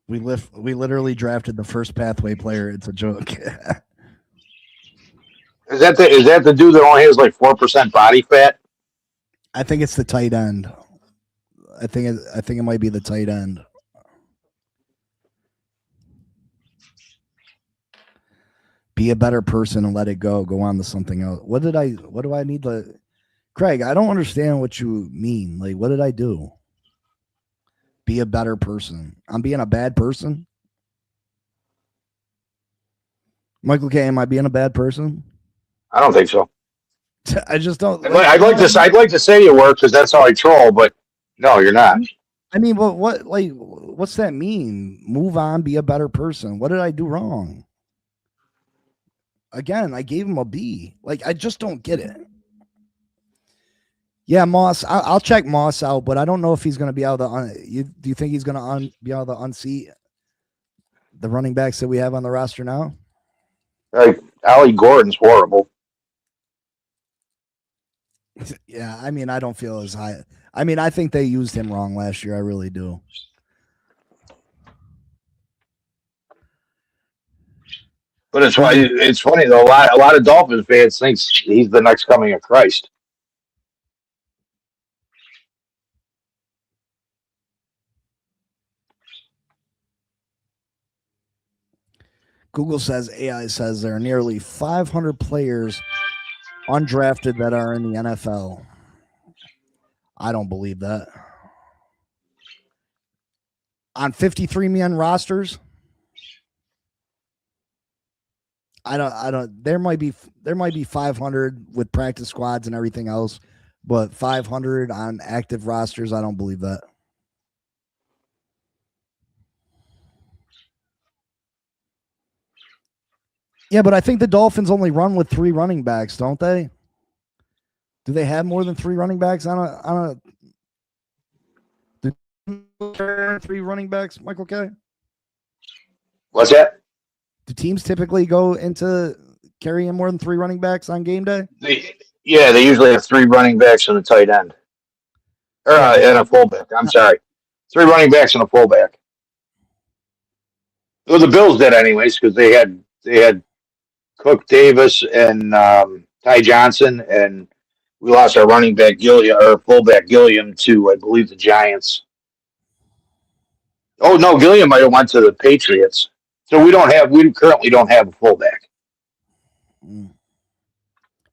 We literally drafted the first pathway player. It's a joke. Is that the dude that only has like 4% body fat? I think it's the tight end. I think it might be the tight end. Be a better person and let it go. Go on to something else. What do I need to? Craig, I don't understand what you mean. Like, what did I do? Be a better person. I'm being a bad person. Michael K, am I being a bad person? I don't think so. I just don't. I'd like to say you were because that's how I troll, but no, you're not. I mean, but what's that mean? Move on, be a better person. What did I do wrong? Again, I gave him a B. Like, I just don't get it. Yeah, Moss. I'll check Moss out, but I don't know if he's going to be able to. Do you think he's going to be able to unseat the running backs that we have on the roster now? Like Ollie Gordon's horrible. Yeah, I mean, I don't feel as high. I mean, I think they used him wrong last year. I really do. But it's funny though. A lot of Dolphins fans think he's the next coming of Christ. Google says AI says there are nearly 500 players undrafted that are in the NFL. I don't believe that. On 53-man rosters, I don't there might be 500 with practice squads and everything else, but 500 on active rosters, I don't believe that. Yeah, but I think the Dolphins only run with 3 running backs, don't they? Do they have more than 3 running backs on a 3 running backs, Michael K? What's that? Do teams typically go into carrying more than 3 running backs on game day? They usually have 3 running backs and a tight end, or and a fullback. I'm sorry, 3 running backs and a fullback. Well, the Bills did anyways because they had Cook, Davis, and Ty Johnson, and we lost our running back Gilliam or fullback Gilliam to I believe the Giants. Oh no, Gilliam might have went to the Patriots. So we currently don't have a fullback.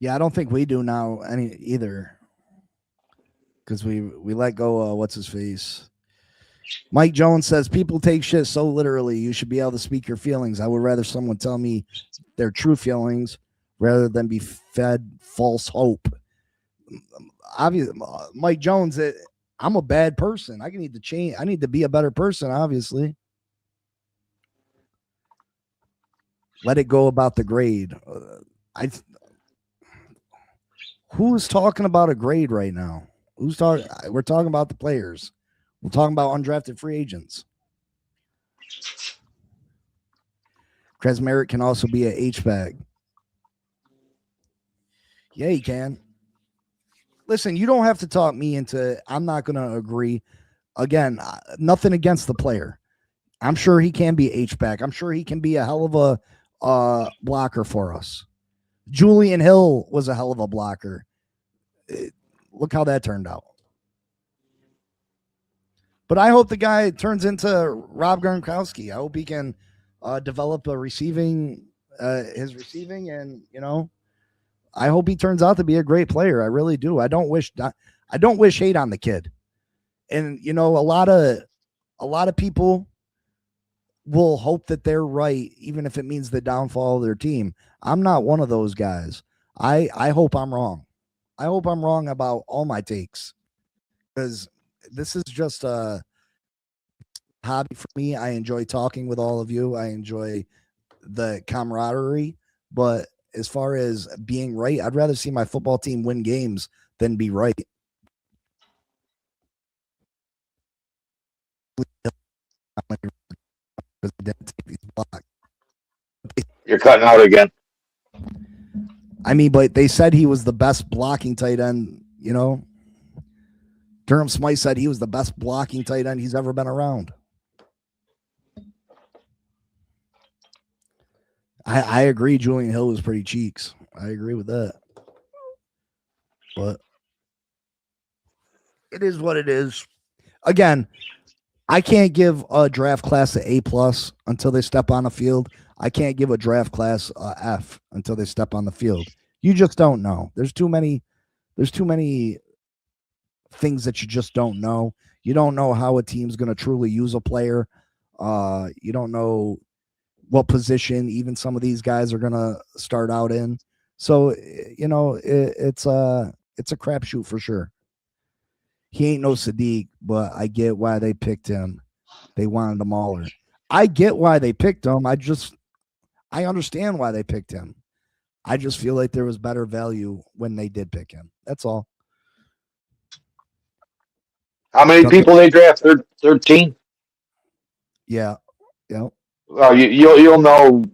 Yeah, I don't think we do now either. Because we let go of what's his face. Mike Jones says people take shit so literally. You should be able to speak your feelings. I would rather someone tell me their true feelings rather than be fed false hope. Obviously, Mike Jones, I'm a bad person. I need to change. I need to be a better person, obviously. Let it go about the grade. Who's talking about a grade right now? Who's talking? We're talking about the players. We're talking about undrafted free agents. Kresmerick can also be a H-bag. Yeah, he can. Listen, you don't have to talk me into it. I'm not going to agree. Again, nothing against the player. I'm sure he can be H-back. I'm sure he can be a hell of a blocker for us. Julian Hill was a hell of a blocker. Look how that turned out. But I hope the guy turns into Rob Gronkowski. I hope he can develop his receiving, and I hope he turns out to be a great player. I really do. I don't wish hate on the kid. And a lot of people will hope that they're right, even if it means the downfall of their team. I'm not one of those guys. I hope I'm wrong. I hope I'm wrong about all my takes, because this is just a hobby for me. I enjoy talking with all of you. I enjoy the camaraderie, but as far as being right, I'd rather see my football team win games than be right. You're cutting out again. I mean, but they said he was the best blocking tight end, Durham Smythe said he was the best blocking tight end he's ever been around. I agree Julian Hill was pretty cheeks. I agree with that. But it is what it is. Again, I can't give a draft class an A+ until they step on the field. I can't give a draft class a F until they step on the field. You just don't know. There's too many things that you just don't know. You don't know how a team's going to truly use a player. You don't know what position even some of these guys are going to start out in. So, it's a crapshoot for sure. He ain't no Sadiq, but I get why they picked him. They wanted a Mauler. I get why they picked him. I understand why they picked him. I just feel like there was better value when they did pick him. That's all. How many people they draft? 13? Yeah. Yeah. Well, you'll know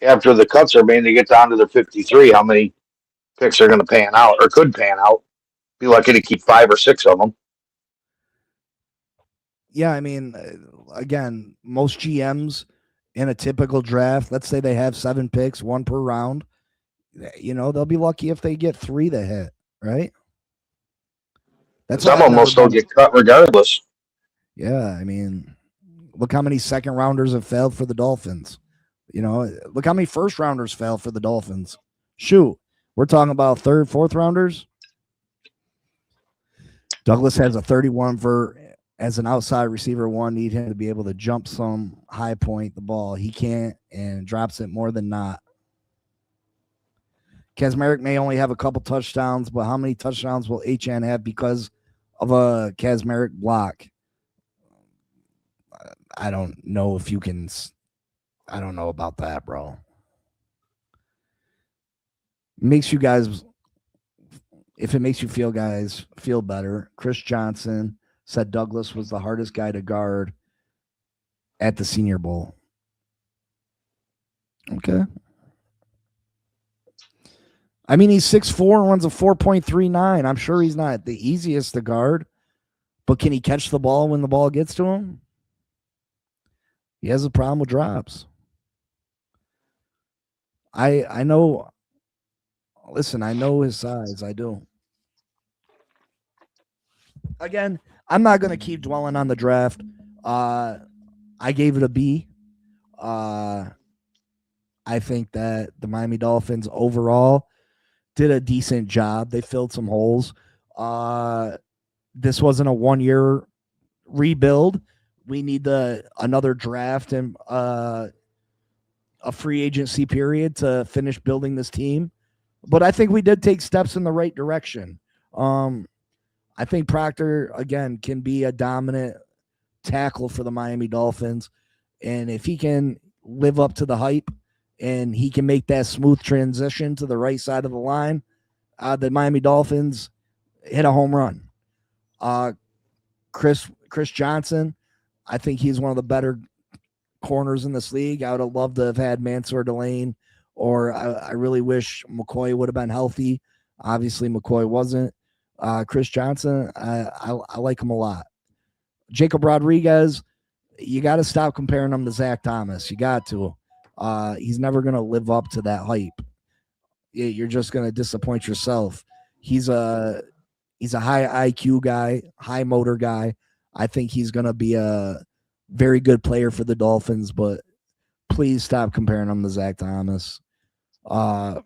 after the cuts are made, they get down to the 53, how many picks are going to pan out or could pan out. Be lucky to keep 5 or 6 of them. Yeah, I mean, again, most GMs in a typical draft, let's say they have 7 picks, 1 per round. They'll be lucky if they get 3 that hit, right? That's why Some I've never almost don't been. get cut regardless. Yeah, I mean, look how many second rounders have failed for the Dolphins. Look how many first rounders failed for the Dolphins. Shoot, we're talking about third, fourth rounders. Douglas has a 31 as an outside receiver. One, need him to be able to jump some high point the ball. He can't and drops it more than not. Kazmarek may only have a couple touchdowns, but how many touchdowns will HN have because of a Kazmarek block? I don't know if you can. I don't know about that, bro. Makes you guys, if it makes you feel better. Chris Johnson said Douglas was the hardest guy to guard at the Senior Bowl. Okay. I mean, he's 6'4" and runs a 4.39. I'm sure he's not the easiest to guard, but can he catch the ball when the ball gets to him? He has a problem with drops. I know. Listen, I know his size. I do. Again, I'm not going to keep dwelling on the draft. I gave it a B. I think that the Miami Dolphins overall did a decent job. They filled some holes. This wasn't a 1-year rebuild. We need another draft and a free agency period to finish building this team. But I think we did take steps in the right direction. I think Proctor, again, can be a dominant tackle for the Miami Dolphins. And if he can live up to the hype and he can make that smooth transition to the right side of the line, the Miami Dolphins hit a home run. Chris Johnson, I think he's one of the better corners in this league. I would have loved to have had Mansour Delane, or I really wish McCoy would have been healthy. Obviously, McCoy wasn't. Chris Johnson, I like him a lot. Jacob Rodriguez, you got to stop comparing him to Zach Thomas. You got to. He's never going to live up to that hype. You're just going to disappoint yourself. He's a high IQ guy, high motor guy. I think he's going to be a very good player for the Dolphins, but please stop comparing him to Zach Thomas. But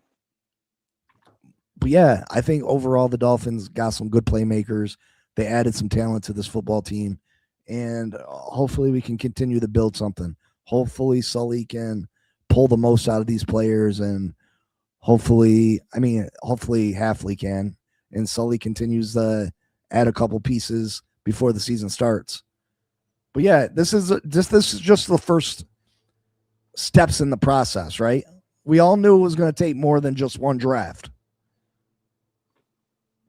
yeah, I think overall the Dolphins got some good playmakers. They added some talent to this football team, and hopefully we can continue to build something. Hopefully Sully can pull the most out of these players, and hopefully Halfley can, and Sully continues to add a couple pieces before the season starts. But yeah, this is just the first steps in the process, right? We all knew it was going to take more than just one draft.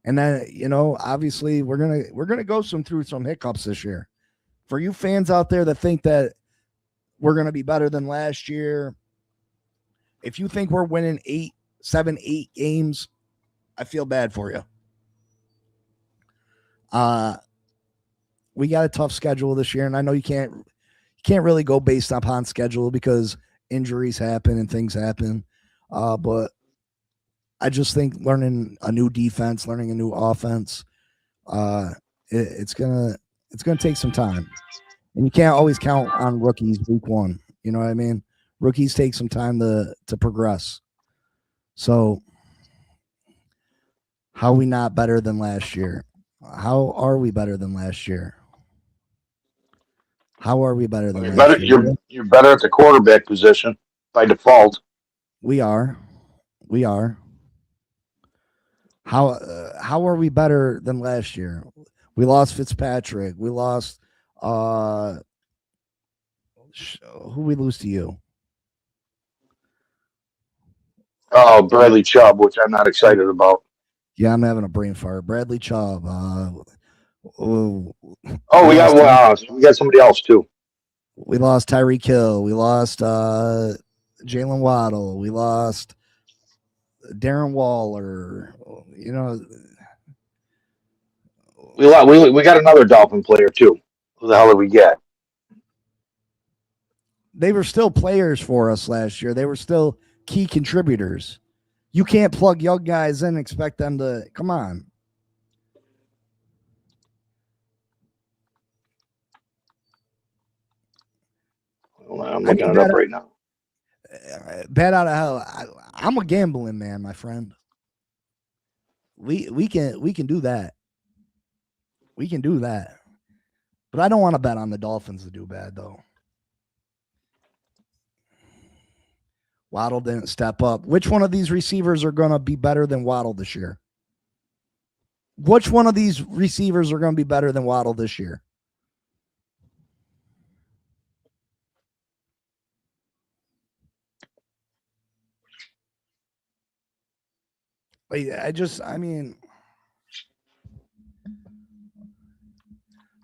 And then, obviously we're going to go through some hiccups this year. For you fans out there that think that we're going to be better than last year, if you think we're winning 7, 8 games, I feel bad for you. We got a tough schedule this year, and I know you can't really go based upon schedule because injuries happen and things happen. But I just think learning a new defense, learning a new offense, it's gonna take some time, and you can't always count on rookies week one. You know what I mean? Rookies take some time to progress. So, how are we not better than last year? How are we better than last year? How are we better than You're last better. year? You're better at the quarterback position by default. We are. How are we better than last year? We lost Fitzpatrick. We lost who we lose to you? Oh, Bradley Chubb, which I'm not excited about. Yeah, I'm having a brain fart. Bradley Chubb. Oh, We lost we got somebody else too. we lost Tyreek Hill. We lost Jalen Waddle. We lost Darren Waller. We got another Dolphin player too, Who the hell did we get? They were still players for us last year. They were still key contributors. You can't plug young guys in and expect them to come on. I'm looking it up right now. Bad out of hell. I'm a gambling man, my friend. We can do that. We can do that. But I don't want to bet on the Dolphins to do bad, though. Waddle didn't step up. Which one of these receivers are going to be better than Waddle this year? Which one of these receivers are going to be better than Waddle this year? I mean,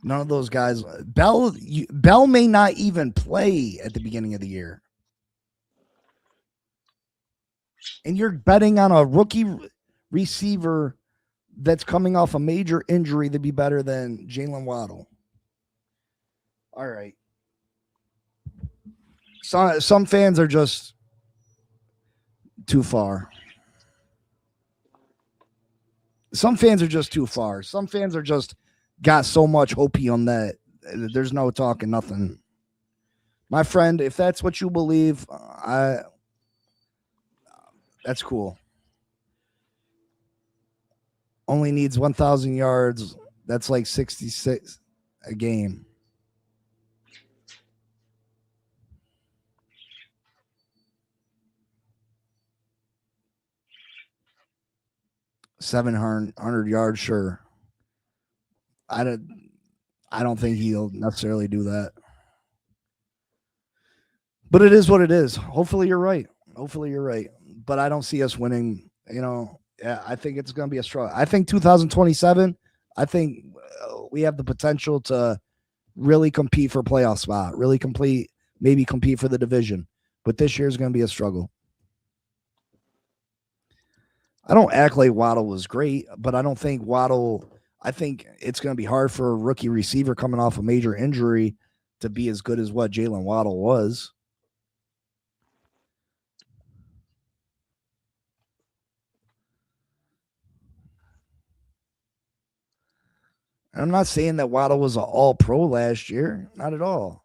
none of those guys. Bell may not even play at the beginning of the year. And you're betting on a rookie receiver that's coming off a major injury to be better than Jalen Waddle. All right. Some fans are just too far. Some fans are just too far. Some fans are just got so much opium that there's no talking nothing. My friend, if that's what you believe, that's cool. Only needs 1,000 yards. That's like 66 a game. $700 yards, sure. I don't think he'll necessarily do that. But it is what it is. Hopefully you're right. But I don't see us winning. I think it's going to be a struggle. I think 2027, I think we have the potential to really compete for a playoff spot, maybe compete for the division. But this year is going to be a struggle. I don't act like Waddle was great, but I don't think I think it's going to be hard for a rookie receiver coming off a major injury to be as good as what Jalen Waddle was. I'm not saying that Waddle was an all-pro last year, not at all.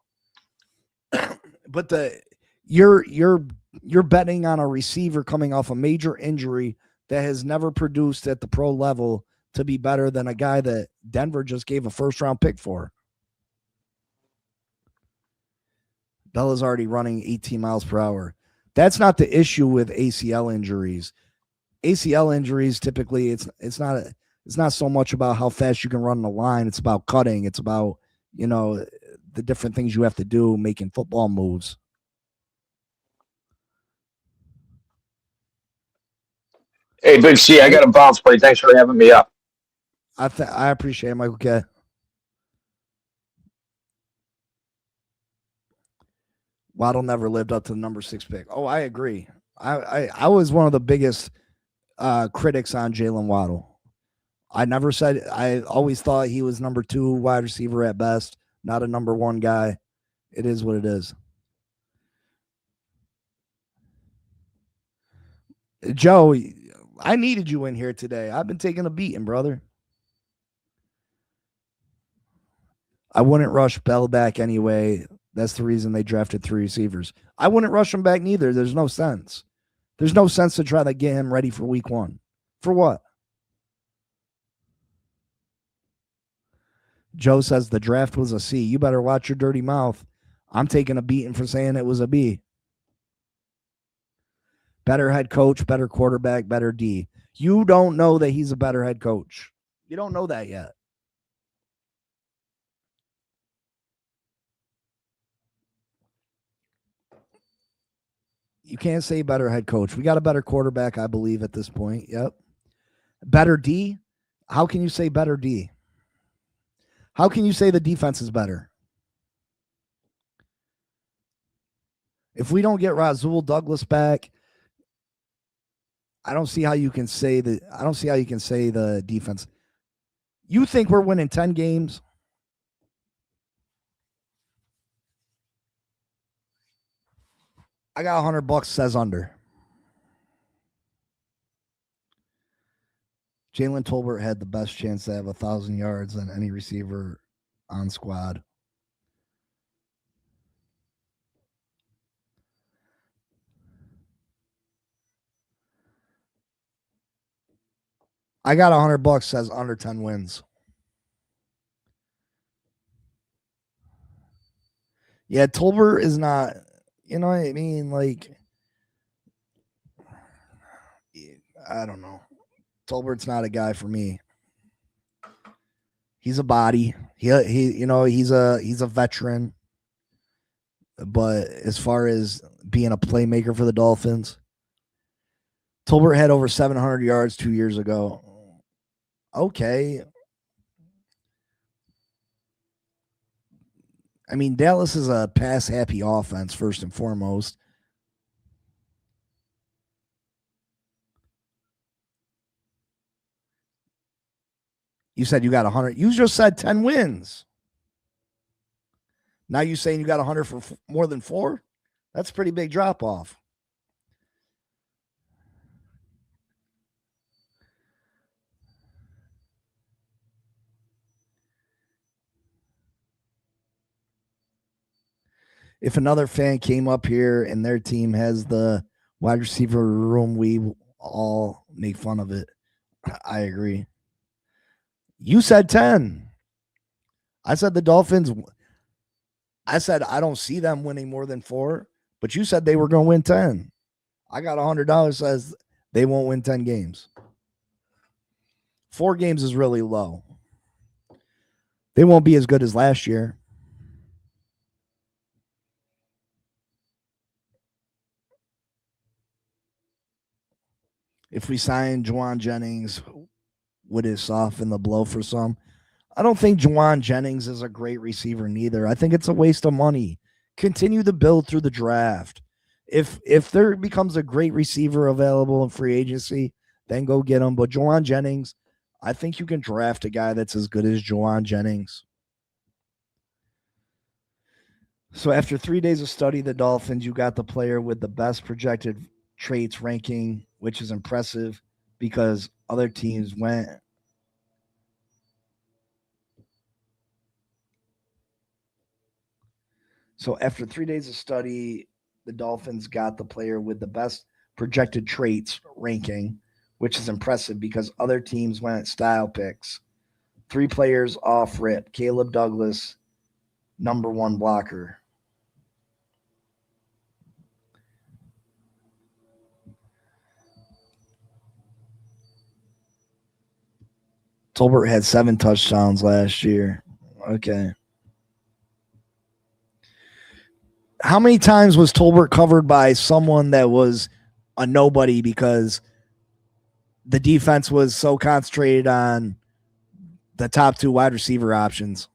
But you're betting on a receiver coming off a major injury that has never produced at the pro level to be better than a guy that Denver just gave a first-round pick for. Bella's already running 18 miles per hour. That's not the issue with ACL injuries. ACL injuries typically it's not so much about how fast you can run the line. It's about cutting. It's about, the different things you have to do making football moves. Hey, Big C, I got a bounce play. Thanks for having me up. I appreciate it, Michael K. Waddle never lived up to the number 6 pick. Oh, I agree. I was one of the biggest critics on Jalen Waddle. I always thought he was number 2 wide receiver at best, not a number 1 guy. It is what it is. Joe, I needed you in here today. I've been taking a beating, brother. I wouldn't rush Bell back anyway. That's the reason they drafted 3 receivers. I wouldn't rush him back neither. There's no sense. There's no sense to try to get him ready for week 1. For what? Joe says the draft was a C. You better watch your dirty mouth. I'm taking a beating for saying it was a B. Better head coach, better quarterback, better D. You don't know that he's a better head coach. You don't know that yet. You can't say better head coach. We got a better quarterback, I believe, at this point. Yep. Better D? How can you say better D? How can you say the defense is better? If we don't get Rasul Douglas back, I don't see how you can say the defense. You think we're winning 10 games? I got $100 says under. Jalen Tolbert had the best chance to have 1,000 yards than any receiver on squad. I got $100 says under 10 wins. Yeah, Tolbert is not, you know what I mean? Like, I don't know. Tolbert's not a guy for me. He's a body. He he's a veteran. But as far as being a playmaker for the Dolphins, Tolbert had over 700 yards 2 years ago. Okay. I mean, Dallas is a pass-happy offense, first and foremost. You said you got 100. You just said 10 wins. Now you saying you got 100 for more than 4? That's a pretty big drop-off. If another fan came up here and their team has the wide receiver room, we all make fun of it. I agree. You said 10. I said the Dolphins. I said I don't see them winning more than 4, but you said they were going to win 10. I got $100 says they won't win 10 games. 4 games is really low. They won't be as good as last year. If we sign Juwan Jennings, would it soften the blow for some? I don't think Juwan Jennings is a great receiver neither. I think it's a waste of money. Continue to build through the draft. If there becomes a great receiver available in free agency, then go get him. But Juwan Jennings, I think you can draft a guy that's as good as Juwan Jennings. So after 3 days of study, the Dolphins, you got the player with the best projected traits ranking, which is impressive because other teams went. So after 3 days of study, the Dolphins got the player with the best projected traits ranking, which is impressive because other teams went style picks. 3 players off rip. Caleb Douglas, number 1 blocker. Tolbert had 7 touchdowns last year. Okay. How many times was Tolbert covered by someone that was a nobody because the defense was so concentrated on the top 2 wide receiver options?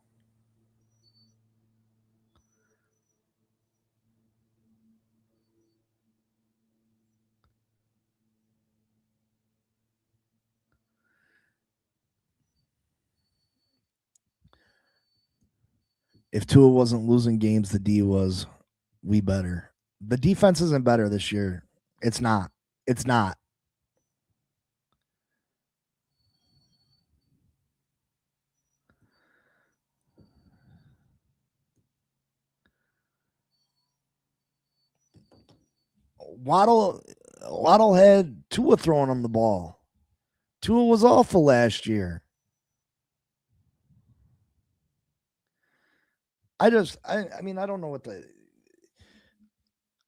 If Tua wasn't losing games, the D was. We better. The defense isn't better this year. It's not. It's not. Waddle had Tua throwing him the ball. Tua was awful last year. I mean, I don't know what the.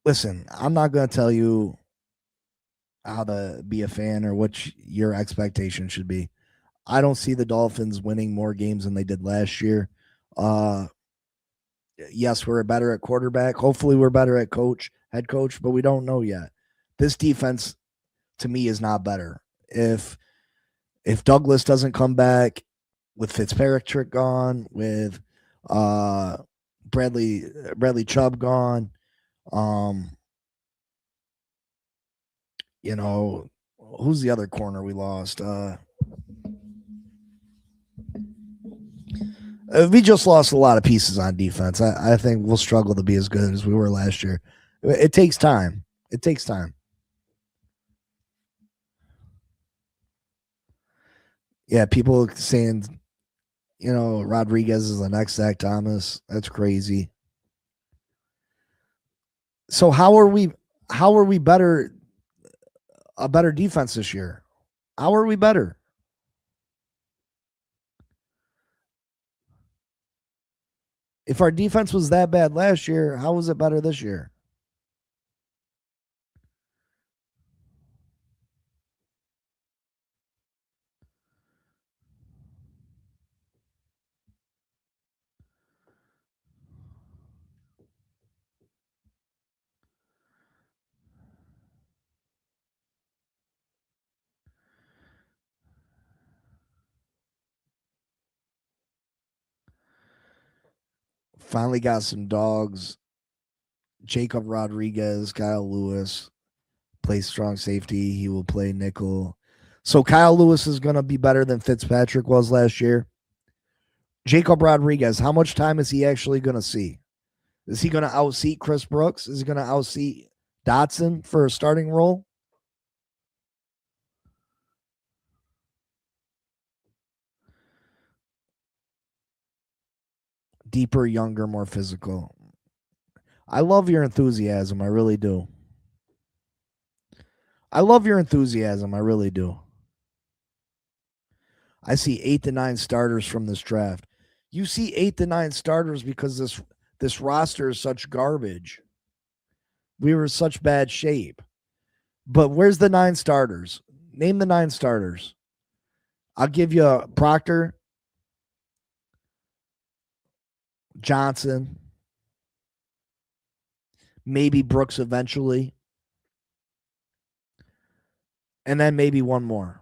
Listen, I'm not going to tell you how to be a fan or what your expectation should be. I don't see the Dolphins winning more games than they did last year. Yes, we're better at quarterback. Hopefully we're better at head coach, but we don't know yet. This defense to me is not better. If Douglas doesn't come back, with Fitzpatrick gone, with Bradley Chubb gone, who's the other corner we lost? We just lost a lot of pieces on defense. I think we'll struggle to be as good as we were last year. It takes time. It takes time. Yeah, people saying, Rodriguez is the next Zach Thomas. That's crazy. So how are we better a better defense this year? How are we better? If our defense was that bad last year, how was it better this year? Finally got some dogs. Jacob Rodriguez, Kyle Lewis plays strong safety. He will play nickel. So Kyle Lewis is going to be better than Fitzpatrick was last year. Jacob Rodriguez, how much time is he actually going to see? Is he going to outseat Chris Brooks? Is he going to outseat Dotson for a starting role? Deeper, younger, more physical. I love your enthusiasm. I really do. I love your enthusiasm. I really do. I see 8 to 9 starters from this draft. You see 8 to 9 starters because this roster is such garbage. We were in such bad shape. But where's the 9 starters? Name the 9 starters. I'll give you Proctor, Johnson, maybe Brooks eventually, and then maybe one more.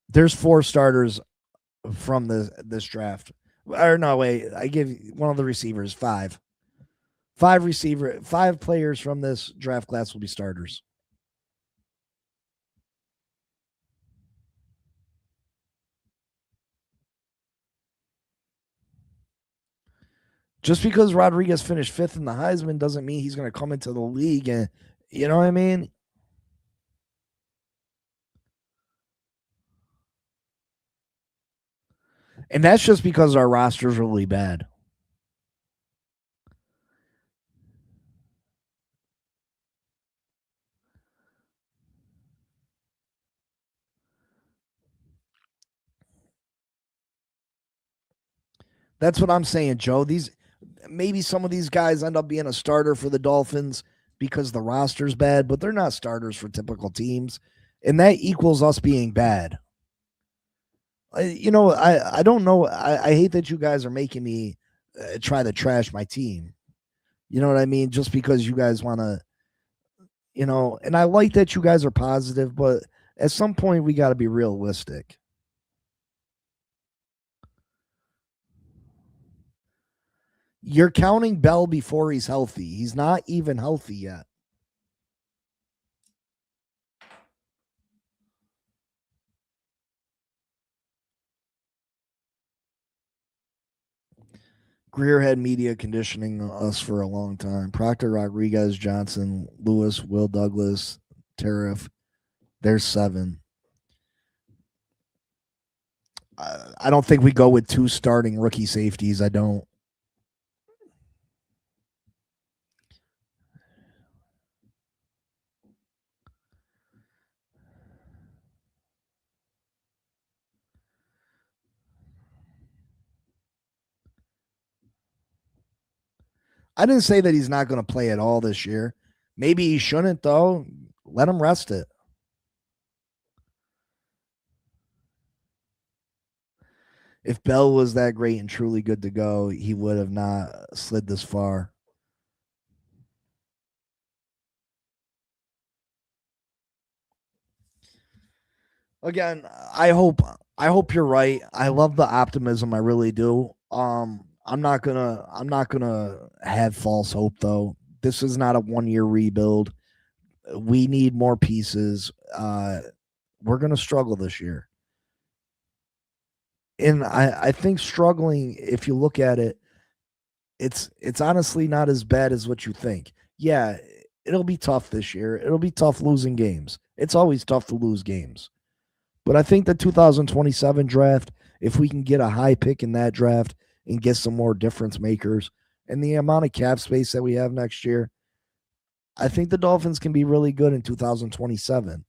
There's 4 starters from this draft. Or no, wait, I give one of the receivers 5. 5 players from this draft class will be starters. Just because Rodriguez finished 5th in the Heisman doesn't mean he's going to come into the league and, you know what I mean? And that's just because our roster is really bad. That's what I'm saying, Joe. Maybe some of these guys end up being a starter for the Dolphins because the roster's bad, but they're not starters for typical teams. And that equals us being bad. I don't know. I hate that you guys are making me try to trash my team. You know what I mean? Just because you guys want to, and I like that you guys are positive, but at some point we got to be realistic. You're counting Bell before he's healthy. He's not even healthy yet. Greer had media conditioning us for a long time. Proctor, Rodriguez, Johnson, Lewis, Will Douglas, Tariff. There's 7. I don't think we go with 2 starting rookie safeties. I don't. I didn't say that he's not going to play at all this year. Maybe he shouldn't, though. Let him rest it. If Bell was that great and truly good to go, he would have not slid this far. Again, I hope you're right. I love the optimism. I really do. I'm not gonna have false hope though. This is not a 1-year rebuild. We need more pieces. We're gonna struggle this year. And I think struggling, if you look at it, it's honestly not as bad as what you think. Yeah, it'll be tough this year. It'll be tough losing games. It's always tough to lose games. But I think the 2027 draft, if we can get a high pick in that draft and get some more difference makers and the amount of cap space that we have next year, I think the Dolphins can be really good in 2027.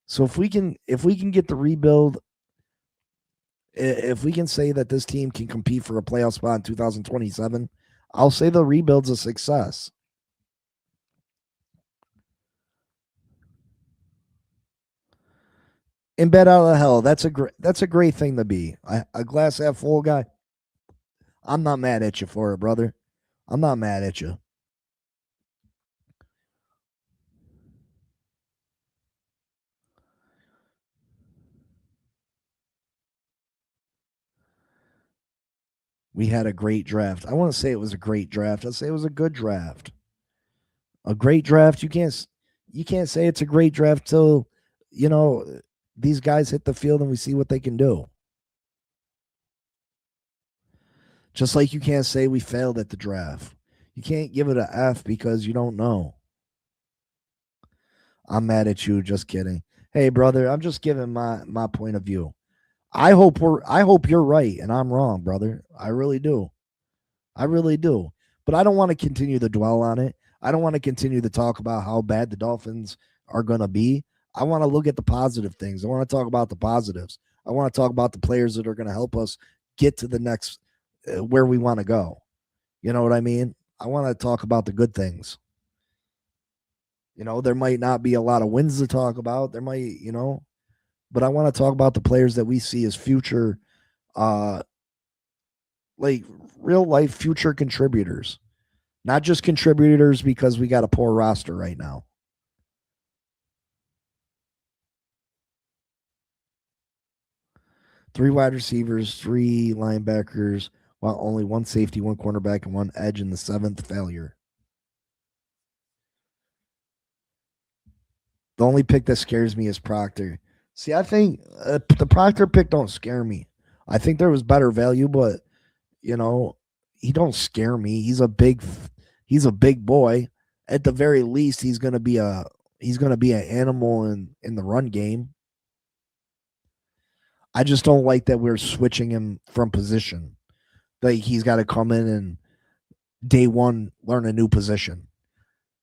So if we can get the rebuild, if we can say that this team can compete for a playoff spot in 2027, I'll say the rebuild's a success. In bed out of hell, that's a great thing to be. A glass half full guy. I'm not mad at you for it, brother. I'm not mad at you. We had a great draft. I want to say it was a great draft. I'll say it was a good draft. A great draft. You can't say it's a great draft till these guys hit the field and we see what they can do. Just like you can't say we failed at the draft. You can't give it an F because you don't know. I'm mad at you. Just kidding. Hey, brother, I'm just giving my point of view. I hope you're right and I'm wrong, brother. I really do. I really do. But I don't want to continue to dwell on it. I don't want to continue to talk about how bad the Dolphins are going to be. I want to look at the positive things. I want to talk about the positives. I want to talk about the players that are going to help us get to the next where we want to go. You know what I mean? I want to talk about the good things. There might not be a lot of wins to talk about. There might, but I want to talk about the players that we see as future, like real life future contributors, not just contributors because we got a poor roster right now. Three wide receivers, three linebackers, while only one safety, one cornerback, and one edge in the seventh failure. The only pick that scares me is Proctor. See, I think the Proctor pick don't scare me. I think there was better value, but he don't scare me. He's a big boy. At the very least, he's gonna be an animal in the run game. I just don't like that we're switching him from position. Like he's got to come in and day one learn a new position.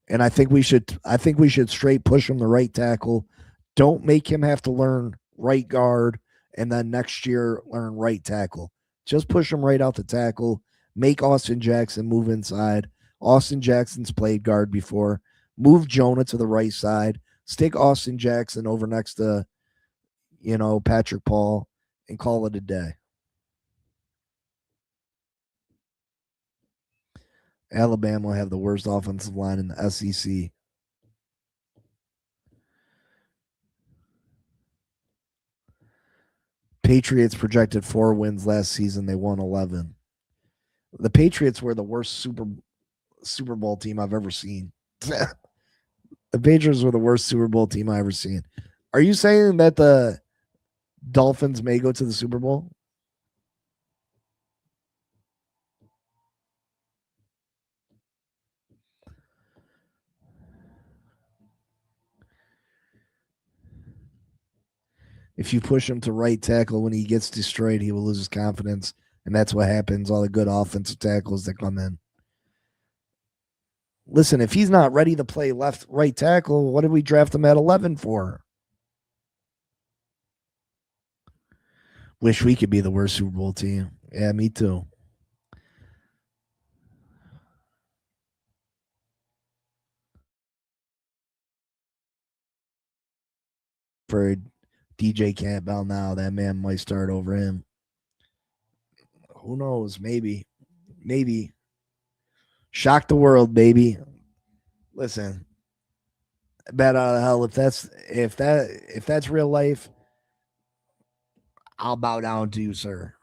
And I think we should straight push him to right tackle. Don't make him have to learn right guard and then next year learn right tackle. Just push him right out the tackle. Make Austin Jackson move inside. Austin Jackson's played guard before. Move Jonah to the right side. Stick Austin Jackson over next to, Patrick Paul and call it a day. Alabama will have the worst offensive line in the SEC. Patriots projected 4 wins last season. They won 11. The Patriots were the worst Super Bowl team I've ever seen. The Patriots were the worst Super Bowl team I've ever seen. Are you saying that the Dolphins may go to the Super Bowl? If you push him to right tackle when he gets destroyed, he will lose his confidence. And that's what happens. All the good offensive tackles that come in. Listen, if he's not ready to play right tackle, what did we draft him at 11 for? Wish we could be the worst Super Bowl team. Yeah, me too. For DJ Campbell now, that man might start over him. Who knows? Maybe. Shock the world, baby. Listen, bat out of hell. If that's real life, I'll bow down to you, sir.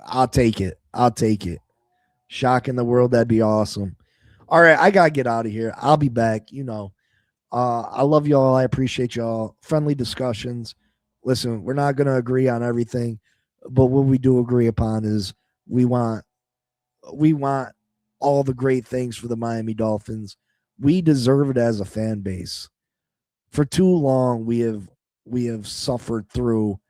I'll take it. Shocking the world, that'd be awesome. All right, I gotta get out of here. I'll be back. I love y'all. I appreciate y'all. Friendly discussions. Listen, we're not gonna agree on everything, but what we do agree upon is we want We want all the great things for the Miami Dolphins. We deserve it as a fan base. For too long, we have suffered through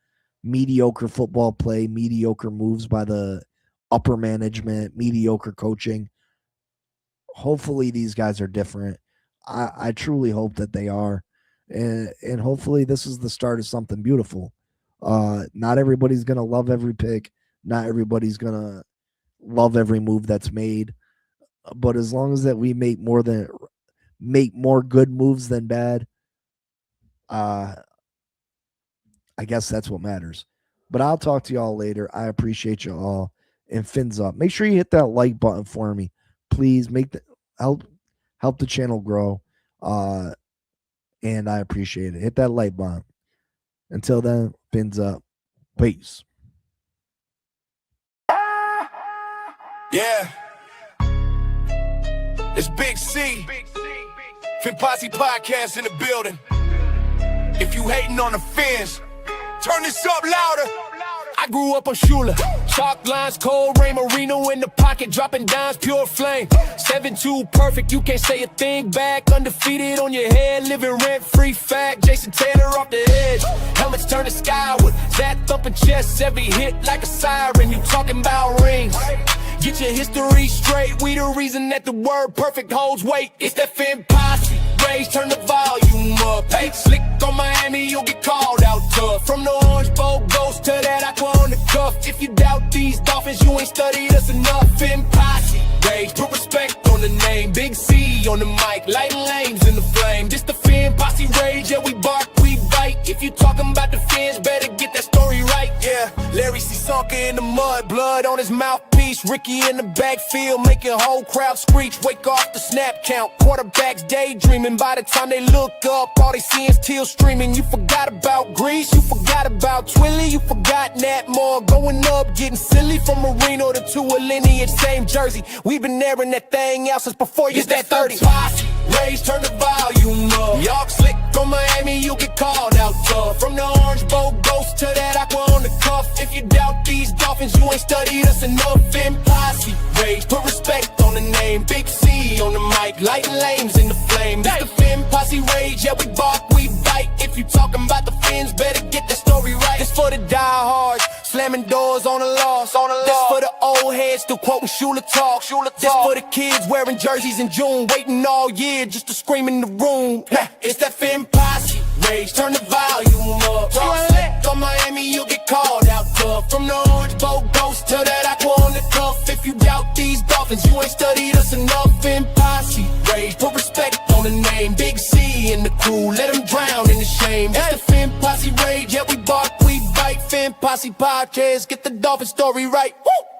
mediocre football play, mediocre moves by the upper management, mediocre coaching. Hopefully these guys are different. I truly hope that they are. And hopefully this is the start of something beautiful. Not everybody's going to love every pick. Not everybody's going to love every move that's made. But as long as that we make more good moves than bad, I guess that's what matters. But I'll talk to y'all later. I appreciate you all. And fins up. Make sure you hit that like button for me. Please help the channel grow. And I appreciate it. Hit that like button. Until then, fins up. Peace. Yeah. It's Big C. Fin Posse Podcast in the building. If you hating on the Fins, turn this up louder. I grew up on Shula. Chalk lines, cold rain, Marino in the pocket, dropping dimes, pure flame. 7-2 perfect, you can't say a thing back. Undefeated on your head, living rent-free fact. Jason Taylor off the edge, helmets turning skyward. That thumping chest, every hit like a siren. You talking about rings. Get your history straight. We the reason that the word perfect holds weight. It's that Fin Posse. Raise, turn the volume up. Hey, slick on Miami, you'll get called out tough. From the Orange Bowl ghost to that aqua on the cuff. If you doubt these Dolphins, you ain't studied us enough. Fin Posse. Raise, put respect on the name. Big C on the mic, lighting lanes in the flame. This the Fin Posse rage, yeah, we bark, we bite. If you talking about the Fins, better get that story right. Yeah, Larry C. Sunker in the mud, blood on his mouthpiece. Ricky in the backfield, making whole crowd screech. Wake off the snap count, quarterbacks daydreaming. By the time they look up, all they see is teals streaming. You forgot about Grease, you forgot about Twilly, you forgot Nat Moore. Going up, getting silly from Marino to a lineage, same jersey. We've been airing that thing out since before you that 30. Posse, raise, turn the volume up. Y'all slick on Miami, you get called out tough. From the Orange Bowl ghost to that aqua on the cuff. If you doubt these Dolphins, you ain't studied us enough. Fin Posse, raise, put respect on the name. Big C on the mic, lighting lanes in the flame. This the Fin Posse rage, yeah, we bark, we bite. If you talking about the Fins, better get that story right. This for the diehards, slamming doors on the loss. This for the old heads still quoting Shula talk. This for the kids wearing jerseys in June, waiting all year just to scream in the room. It's that Fin Posse rage, turn the volume up. On Miami, you'll get called out tough. From the Orange Bowl ghost to that aqua on the cuff. If you doubt these Dolphins, you ain't studied us enough. Fin Posse rage, put respect on the name. Big C and the crew, let them drown in the shame. It's the Fin Posse rage, yeah, we bark, we bite. Fin Posse Podcast, get the Dolphin story right. Woo!